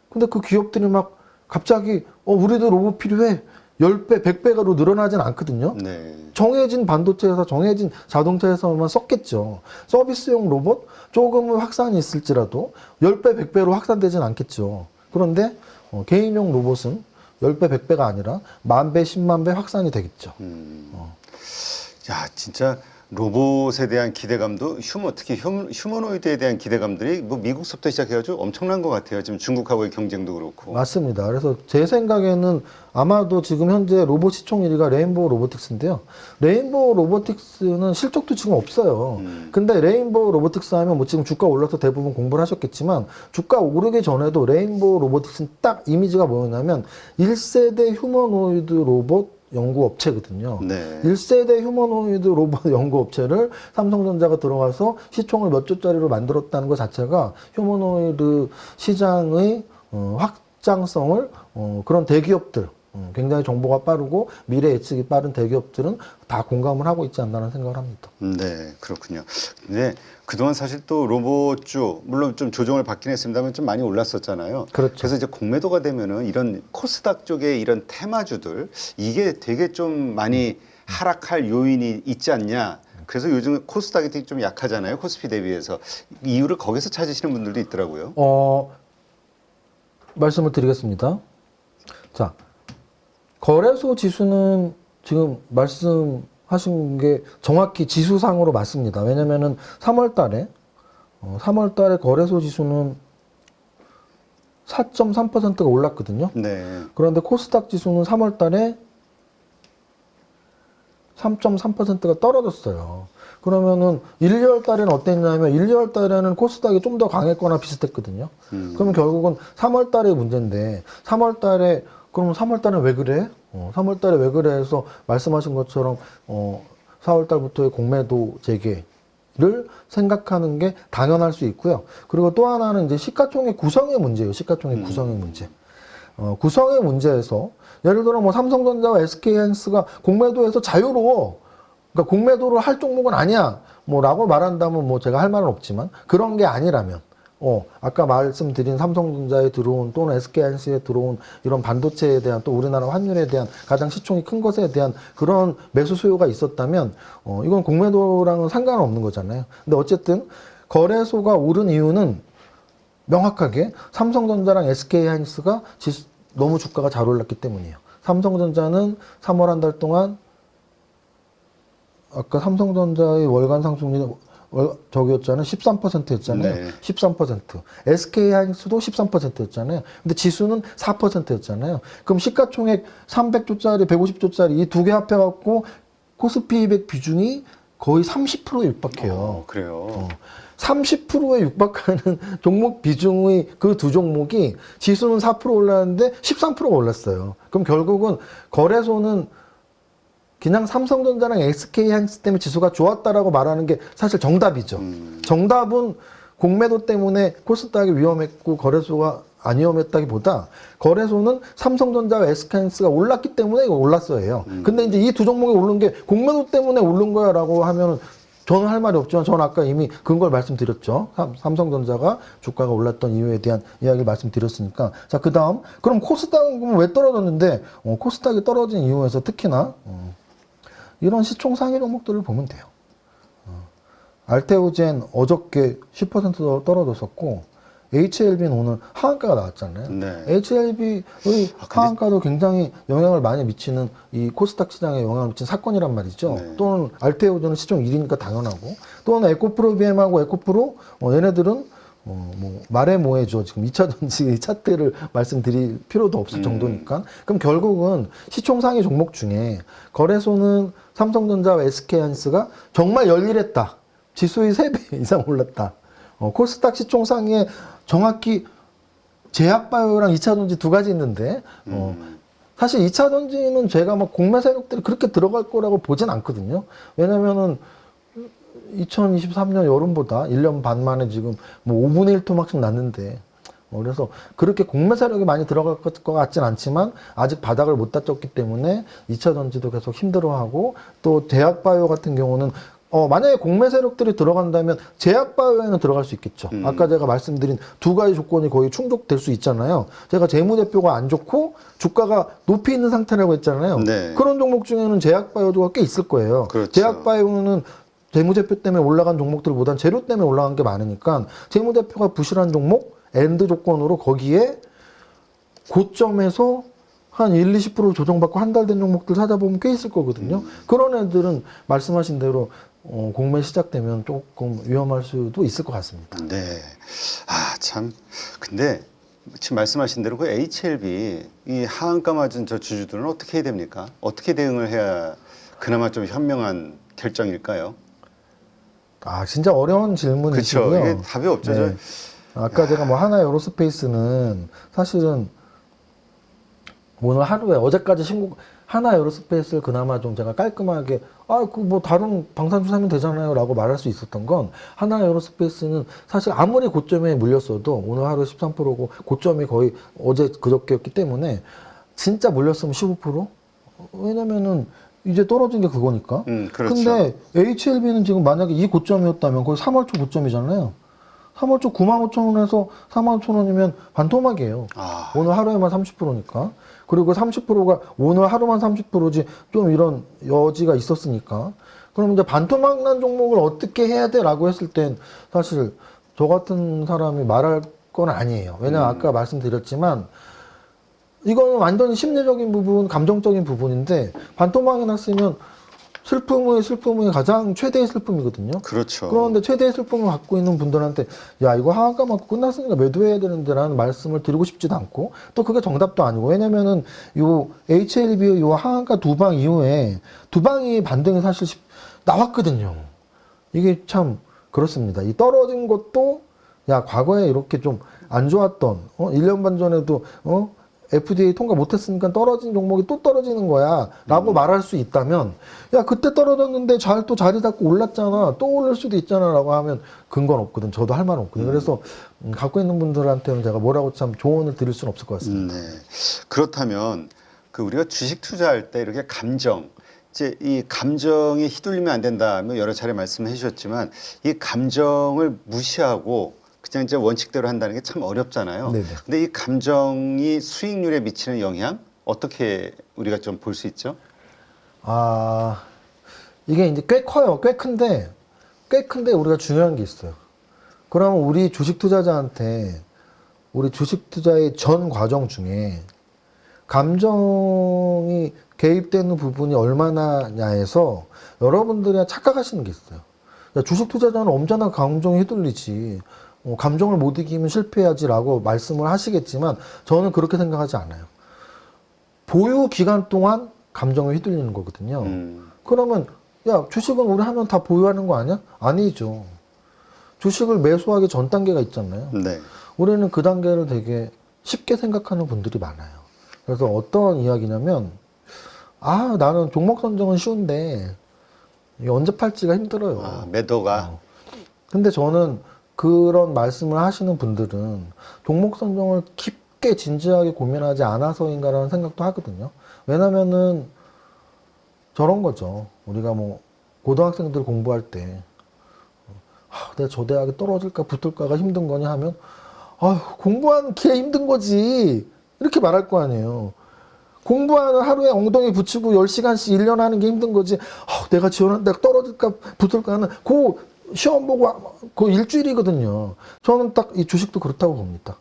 근데 그 기업들이 막 갑자기 우리도 로봇 필요해. 10배, 100배가로 늘어나진 않거든요. 네. 정해진 반도체 회사, 정해진 자동차 회사만 썼겠죠. 서비스용 로봇 조금은 확산이 있을지라도 10배, 100배로 확산되진 않겠죠. 그런데 개인용 로봇은 10배, 100배가 아니라 10,000배, 10만 배 확산이 되겠죠. 야, 진짜 로봇에 대한 기대감도 특히 휴머노이드에 대한 기대감들이 뭐 미국서부터 시작해가지고 엄청난 것 같아요. 지금 중국하고의 경쟁도 그렇고. 맞습니다. 그래서 제 생각에는 아마도 지금 현재 로봇 시총 1위가 레인보우 로보틱스인데요. 레인보우 로보틱스는 실적도 지금 없어요. 근데 레인보우 로보틱스 하면 뭐 지금 주가 올라서 대부분 공부를 하셨겠지만 주가 오르기 전에도 레인보우 로보틱스는 딱 이미지가 뭐였냐면 1세대 휴머노이드 로봇 연구 업체거든요. 네. 1세대 휴머노이드 로봇 연구 업체를 삼성전자가 들어가서 시총을 몇 조짜리로 만들었다는 것 자체가 휴머노이드 시장의 확장성을 그런 대기업들, 굉장히 정보가 빠르고 미래 예측이 빠른 대기업들은 다 공감을 하고 있지 않나라는 생각을 합니다. 네, 그렇군요. 근데 그동안 사실 또 로봇주 물론 좀 조정을 받긴 했습니다만 좀 많이 올랐었잖아요. 그렇죠. 그래서 이제 공매도가 되면은 이런 코스닥 쪽의 이런 테마주들 이게 되게 좀 많이 하락할 요인이 있지 않냐. 그래서 요즘 코스닥이 되게 좀 약하잖아요. 코스피 대비해서 이유를 거기서 찾으시는 분들도 있더라고요. 말씀을 드리겠습니다. 자, 거래소 지수는 지금 말씀하신 게 정확히 지수상으로 맞습니다. 왜냐면은 3월 달에 거래소 지수는 4.3%가 올랐거든요. 네. 그런데 코스닥 지수는 3월 달에 3.3%가 떨어졌어요. 그러면은 1, 2월 달에는 어땠냐면 1, 2월 달에는 코스닥이 좀 더 강했거나 비슷했거든요. 그러면 결국은 3월 달의 문제인데 3월 달에 그럼 3월 달에 왜 그래? 3월 달에 왜 그래 해서 말씀하신 것처럼 4월 달부터의 공매도 재개를 생각하는 게 당연할 수 있고요. 그리고 또 하나는 이제 시가총액 구성의 문제예요. 시가총액 구성의 문제. 구성의 문제에서 예를 들어 뭐 삼성전자와 SK하이닉스가 공매도에서 자유로워. 그러니까 공매도를 할 종목은 아니야. 뭐라고 말한다면 뭐 제가 할 말은 없지만 그런 게 아니라면 아까 말씀드린 삼성전자에 들어온 또는 SK하이닉스에 들어온 이런 반도체에 대한 또 우리나라 환율에 대한 가장 시총이 큰 것에 대한 그런 매수 수요가 있었다면 이건 공매도랑은 상관없는 거잖아요. 근데 어쨌든 거래소가 오른 이유는 명확하게 삼성전자랑 SK하이닉스가 너무 주가가 잘 올랐기 때문이에요. 삼성전자는 3월 한 달 동안 아까 삼성전자의 월간 상승률이 저기였잖아요. 13%였잖아요. 네. 13%. SK하이닉스도 13%였잖아요. 근데 지수는 4%였잖아요. 그럼 시가총액 300조짜리, 150조짜리 이 두 개 합해갖고 코스피 200 비중이 거의 30%에 육박해요. 그래요. 30%에 육박하는 종목 비중의 그 두 종목이 지수는 4% 올랐는데 13%가 올랐어요. 그럼 결국은 거래소는 그냥 삼성전자랑 SK하이닉스 때문에 지수가 좋았다라고 말하는 게 사실 정답이죠. 정답은 공매도 때문에 코스닥이 위험했고 거래소가 안 위험했다기보다 거래소는 삼성전자와 SK하이닉스가 올랐기 때문에 이거 올랐어요. 근데 이제 이 두 종목이 오른 게 공매도 때문에 오른 거야라고 하면은 저는 할 말이 없지만 저는 아까 이미 근거를 말씀드렸죠. 삼성전자가 주가가 올랐던 이유에 대한 이야기를 말씀드렸으니까. 자, 그 다음. 그럼 코스닥은 왜 떨어졌는데, 코스닥이 떨어진 이유에서 특히나, 이런 시총 상위 종목들을 보면 돼요. 알테오젠 어저께 10% 떨어졌었고, HLB는 오늘 하한가가 나왔잖아요. 네. HLB의 하한가도 굉장히 영향을 많이 미치는 이 코스닥 시장에 영향을 미치는 사건이란 말이죠. 네. 또는 알테오젠은 시총 1위니까 당연하고, 또는 에코프로 BM하고 에코프로, 얘네들은 뭐 말해 뭐해죠. 지금 2차 전지 차트를 말씀드릴 필요도 없을 정도니까. 그럼 결국은 시총 상위 종목 중에 거래소는 삼성전자와 SK하이닉스가 정말 열일했다. 지수의 3배 이상 올랐다. 코스닥 시총 상위에 정확히 제약바이오랑 2차 전지 두 가지 있는데, 사실 2차 전지는 제가 막 공매 세력들이 그렇게 들어갈 거라고 보진 않거든요. 왜냐면은 2023년 여름보다 1년 반 만에 지금 뭐 5분의 1 토막씩 났는데, 그래서 그렇게 공매 세력이 많이 들어갈 것 같진 않지만 아직 바닥을 못 다쳤기 때문에 2차 전지도 계속 힘들어하고, 또 제약바이오 같은 경우는 만약에 공매 세력들이 들어간다면 제약바이오에는 들어갈 수 있겠죠. 아까 제가 말씀드린 두 가지 조건이 거의 충족될 수 있잖아요. 제가 재무대표가 안 좋고 주가가 높이 있는 상태라고 했잖아요. 네. 그런 종목 중에는 제약바이오가 꽤 있을 거예요. 그렇죠. 제약바이오는 재무제표 때문에 올라간 종목들보단 재료 때문에 올라간 게 많으니까 재무대표가 부실한 종목, 엔드 조건으로 거기에 고점에서 한 1, 20% 조정받고 한 달 된 종목들 찾아보면 꽤 있을 거거든요. 그런 애들은 말씀하신 대로 공매 시작되면 조금 위험할 수도 있을 것 같습니다. 네. 아, 참. 근데 지금 말씀하신 대로 그 HLB 이 하한가 맞은 저 주주들은 어떻게 해야 됩니까? 어떻게 대응을 해야 그나마 좀 현명한 결정일까요? 아, 진짜 어려운 질문이시고요. 그렇죠. 이게 답이 없죠. 네. 아까 제가 뭐 하나 에어로스페이스는 사실은 오늘 하루에 어제까지 하나 에어로스페이스를 그나마 좀 제가 깔끔하게 그 뭐 다른 방산주 사면 되잖아요 라고 말할 수 있었던 건, 하나 에어로스페이스는 사실 아무리 고점에 물렸어도 오늘 하루 13%고 고점이 거의 어제 그저께였기 때문에 진짜 물렸으면 15%? 왜냐면은 이제 떨어진 게 그거니까. 그렇죠. 근데 HLB는 지금 만약에 이 고점이었다면 거의 3월 초 고점이잖아요. 3월 초 95,000원에서 45,000원이면 반토막이에요. 오늘 하루에만 30%니까. 그리고 30%가 오늘 하루만 30%지 좀 이런 여지가 있었으니까. 그럼 이제 반토막 난 종목을 어떻게 해야 돼? 라고 했을 땐 사실 저 같은 사람이 말할 건 아니에요. 왜냐면 아까 말씀드렸지만 이거는 완전히 심리적인 부분, 감정적인 부분인데 반토막이 났으면 슬픔의 가장 최대의 슬픔이거든요. 그렇죠. 그런데 최대의 슬픔을 갖고 있는 분들한테 야, 이거 하한가 맞고 끝났으니까 매도해야 되는데 라는 말씀을 드리고 싶지도 않고, 또 그게 정답도 아니고, 왜냐면은 요 HLB의 요 하한가 두 방 이후에 두 방이 반등이 사실 나왔거든요. 이게 참 그렇습니다. 이 떨어진 것도 야, 과거에 이렇게 좀 안 좋았던 1년 반 전에도 FDA 통과 못했으니까 떨어진 종목이 또 떨어지는 거야 라고 말할 수 있다면, 야, 그때 떨어졌는데 또 자리 잡고 올랐잖아, 또 오를 수도 있잖아 라고 하면 근거는 없거든. 저도 할 말은 없거든. 그래서 갖고 있는 분들한테는 제가 뭐라고 참 조언을 드릴 수는 없을 것 같습니다. 네. 그렇다면 우리가 주식 투자할 때 이렇게 이제 이 감정에 휘둘리면 안 된다면 여러 차례 말씀해 주셨지만, 이 감정을 무시하고 그냥 이제 원칙대로 한다는 게 참 어렵잖아요. 네네. 근데 이 감정이 수익률에 미치는 영향 어떻게 우리가 좀 볼 수 있죠? 이게 이제 꽤 커요. 꽤 큰데 우리가 중요한 게 있어요. 그러면 우리 주식 투자자한테 우리 주식 투자의 전 과정 중에 감정이 개입되는 부분이 얼마나냐에서 여러분들이 착각하시는 게 있어요. 야, 주식 투자자는 언제나 감정에 휘둘리지. 감정을 못 이기면 실패해야지라고 말씀을 하시겠지만 저는 그렇게 생각하지 않아요. 보유 기간 동안 감정에 휘둘리는 거거든요. 그러면 야, 주식은 우리 하면 다 보유하는 거 아니야? 아니죠. 주식을 매수하기 전 단계가 있잖아요. 네. 우리는 그 단계를 되게 쉽게 생각하는 분들이 많아요. 그래서 어떤 이야기냐면, 아, 나는 종목 선정은 쉬운데, 이게 언제 팔지가 힘들어요. 아, 매도가. 근데 저는 그런 말씀을 하시는 분들은 종목 선정을 깊게 진지하게 고민하지 않아서인가라는 생각도 하거든요. 왜냐면은 저런 거죠. 우리가 뭐 고등학생들 공부할 때 내가 저 대학에 떨어질까 붙을까가 힘든 거냐 하면 공부하는 게 힘든 거지 이렇게 말할 거 아니에요. 공부하는 하루에 엉덩이 붙이고 10시간씩 1년 하는 게 힘든 거지. 내가 지원한 대학 떨어질까 붙을까 하는 그 시험 보고 그 일주일이거든요. 저는 딱 이 주식도 그렇다고 봅니다.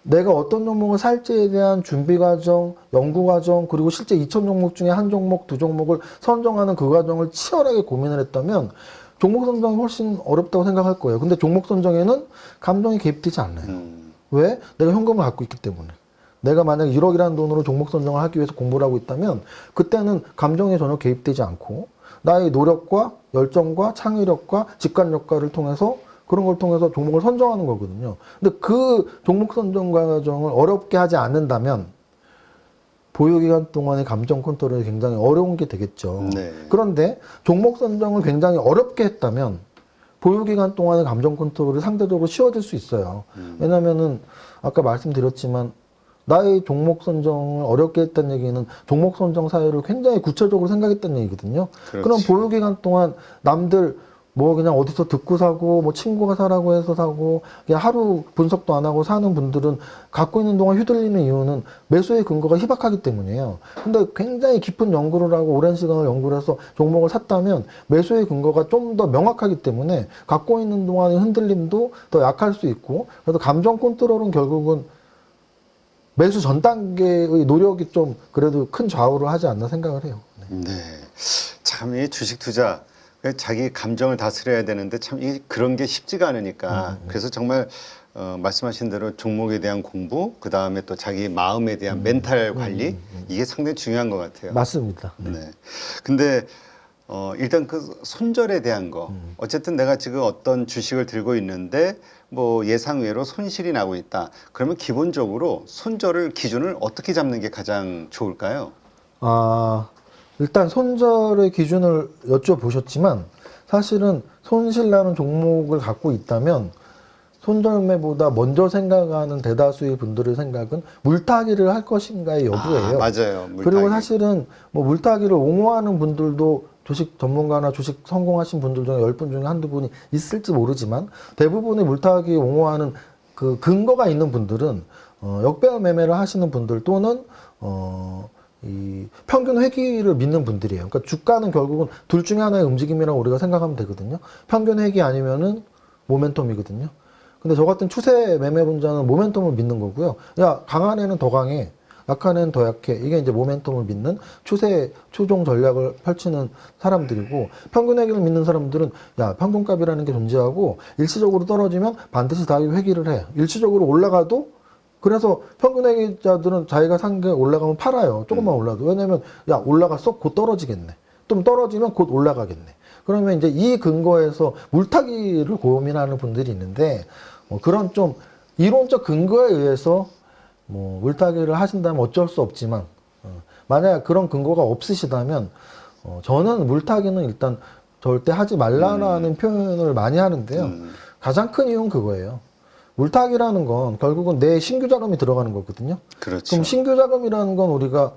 내가 어떤 종목을 살지에 대한 준비 과정, 연구 과정, 그리고 실제 2천 종목 중에 한 종목, 두 종목을 선정하는 그 과정을 치열하게 고민을 했다면 종목 선정이 훨씬 어렵다고 생각할 거예요. 근데 종목 선정에는 감정이 개입되지 않아요. 왜? 내가 현금을 갖고 있기 때문에. 내가 만약 1억이라는 돈으로 종목 선정을 하기 위해서 공부를 하고 있다면 그때는 감정에 전혀 개입되지 않고 나의 노력과 열정과 창의력과 직관력과를 통해서 그런 걸 통해서 종목을 선정하는 거거든요. 근데 그 종목 선정 과정을 어렵게 하지 않는다면 보유기간 동안의 감정 컨트롤이 굉장히 어려운 게 되겠죠. 네. 그런데 종목 선정을 굉장히 어렵게 했다면 보유기간 동안의 감정 컨트롤이 상대적으로 쉬워질 수 있어요. 왜냐면은 아까 말씀드렸지만 나의 종목 선정을 어렵게 했다는 얘기는 종목 선정 사유를 굉장히 구체적으로 생각했다는 얘기거든요. 그렇지. 그럼 보유기간 동안 남들 뭐 그냥 어디서 듣고 사고 뭐 친구가 사라고 해서 사고 그냥 하루 분석도 안 하고 사는 분들은 갖고 있는 동안 휘둘리는 이유는 매수의 근거가 희박하기 때문이에요. 근데 굉장히 깊은 연구를 하고 오랜 시간을 연구를 해서 종목을 샀다면 매수의 근거가 좀 더 명확하기 때문에 갖고 있는 동안의 흔들림도 더 약할 수 있고 그래서 감정 컨트롤은 결국은 매수 전 단계의 노력이 좀 그래도 큰 좌우를 하지 않나 생각을 해요. 네. 네. 참 이 주식 투자 자기 감정을 다스려야 되는데 참 그런 게 쉽지가 않으니까 그래서 정말 말씀하신 대로 종목에 대한 공부 그 다음에 또 자기 마음에 대한 멘탈 관리 이게 상당히 중요한 것 같아요. 맞습니다. 네. 근데 일단 그 손절에 대한 거 어쨌든 내가 지금 어떤 주식을 들고 있는데 뭐 예상외로 손실이 나고 있다. 그러면 기본적으로 손절을 기준을 어떻게 잡는 게 가장 좋을까요? 일단 손절의 기준을 여쭤보셨지만 사실은 손실나는 종목을 갖고 있다면 손절매보다 먼저 생각하는 대다수의 분들의 생각은 물타기를 할 것인가의 여부예요. 맞아요. 물타기. 그리고 사실은 뭐 물타기를 옹호하는 분들도 주식 전문가나 주식 성공하신 분들 중에 10분 중에 한두 분이 있을지 모르지만 대부분의 물타기 옹호하는 그 근거가 있는 분들은 역배열 매매를 하시는 분들 또는 이 평균 회귀를 믿는 분들이에요. 그러니까 주가는 결국은 둘 중에 하나의 움직임이라고 우리가 생각하면 되거든요. 평균 회귀 아니면은 모멘텀이거든요. 근데 저 같은 추세 매매론자는 모멘텀을 믿는 거고요. 야, 강한 애는 더 강해. 약한 애는 더 약해. 이게 이제 모멘텀을 믿는 추세, 추종 전략을 펼치는 사람들이고, 평균 회귀를 믿는 사람들은, 야, 평균값이라는 게 존재하고, 일시적으로 떨어지면 반드시 다시 회귀를 해. 일시적으로 올라가도, 그래서 평균 회귀자들은 자기가 산 게 올라가면 팔아요. 조금만 올라도. 왜냐면, 야, 올라갔어? 곧 떨어지겠네. 좀 떨어지면 곧 올라가겠네. 그러면 이제 이 근거에서 물타기를 고민하는 분들이 있는데, 그런 좀 이론적 근거에 의해서 뭐 물타기를 하신다면 어쩔 수 없지만, 만약 그런 근거가 없으시다면, 저는 물타기는 일단 절대 하지 말라라는 표현을 많이 하는데요. 가장 큰 이유는 그거예요. 물타기라는 건 결국은 내 신규 자금이 들어가는 거거든요. 그렇죠. 그럼 신규 자금이라는 건 우리가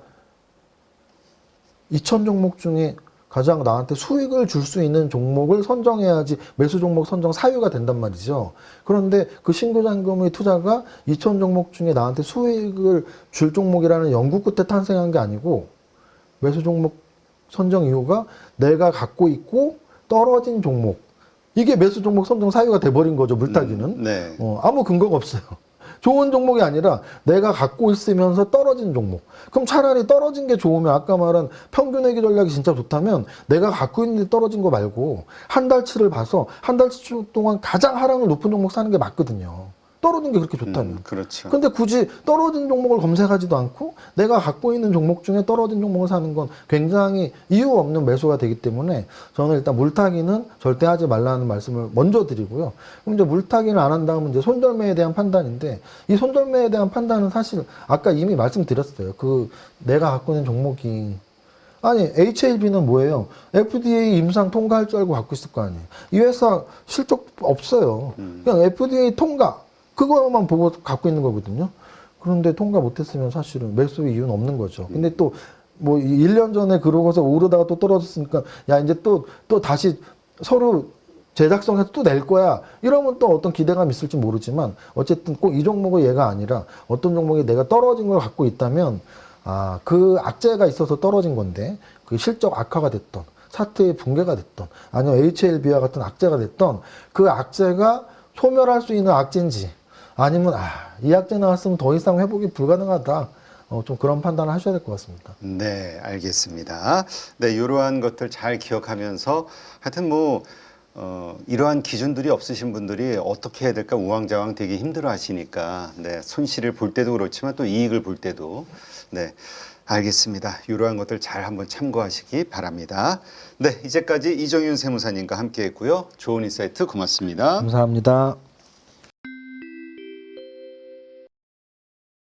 2천 종목 중에 가장 나한테 수익을 줄 수 있는 종목을 선정해야지 매수 종목 선정 사유가 된단 말이죠. 그런데 그 신규 자금의 투자가 2천 종목 중에 나한테 수익을 줄 종목이라는 연구 끝에 탄생한 게 아니고 매수 종목 선정 이유가 내가 갖고 있고 떨어진 종목. 이게 매수 종목 선정 사유가 돼버린 거죠, 물타기는. 네. 아무 근거가 없어요. 좋은 종목이 아니라 내가 갖고 있으면서 떨어진 종목. 그럼 차라리 떨어진 게 좋으면 아까 말한 평균 회귀 전략이 진짜 좋다면 내가 갖고 있는데 떨어진 거 말고 한 달치를 봐서 한 달치 동안 가장 하락률 높은 종목 사는 게 맞거든요. 떨어진 게 그렇게 좋다면. 그렇죠. 근데 굳이 떨어진 종목을 검색하지도 않고 내가 갖고 있는 종목 중에 떨어진 종목을 사는 건 굉장히 이유 없는 매수가 되기 때문에 저는 일단 물타기는 절대 하지 말라는 말씀을 먼저 드리고요. 그럼 이제 물타기를 안 한다면 이제 손절매에 대한 판단인데 이 손절매에 대한 판단은 사실 아까 이미 말씀드렸어요. 그 내가 갖고 있는 종목이 아니 HLB는 뭐예요? FDA 임상 통과할 줄 알고 갖고 있을 거 아니에요. 이 회사 실적 없어요. 그냥 FDA 통과 그거만 보고 갖고 있는 거거든요. 그런데 통과 못했으면 사실은 매수 이유는 없는 거죠. 근데 또 뭐 1년 전에 그러고서 오르다가 또 떨어졌으니까 야 이제 또 다시 서로 제작성에서 또 낼 거야. 이러면 또 어떤 기대감이 있을지 모르지만 어쨌든 꼭 이 종목은 얘가 아니라 어떤 종목이 내가 떨어진 걸 갖고 있다면 아, 그 악재가 있어서 떨어진 건데 그 실적 악화가 됐던 사태의 붕괴가 됐던 아니면 HLB와 같은 악재가 됐던 그 악재가 소멸할 수 있는 악재인지 아니면 이 악재 나왔으면 더 이상 회복이 불가능하다. 좀 그런 판단을 하셔야 될 것 같습니다. 네, 알겠습니다. 네, 이러한 것들 잘 기억하면서 하여튼 뭐 이러한 기준들이 없으신 분들이 어떻게 해야 될까 우왕좌왕 되게 힘들어 하시니까 네, 손실을 볼 때도 그렇지만 또 이익을 볼 때도 네, 알겠습니다. 이러한 것들 잘 한번 참고하시기 바랍니다. 네, 이제까지 이정윤 세무사님과 함께 했고요. 좋은 인사이트 고맙습니다. 감사합니다.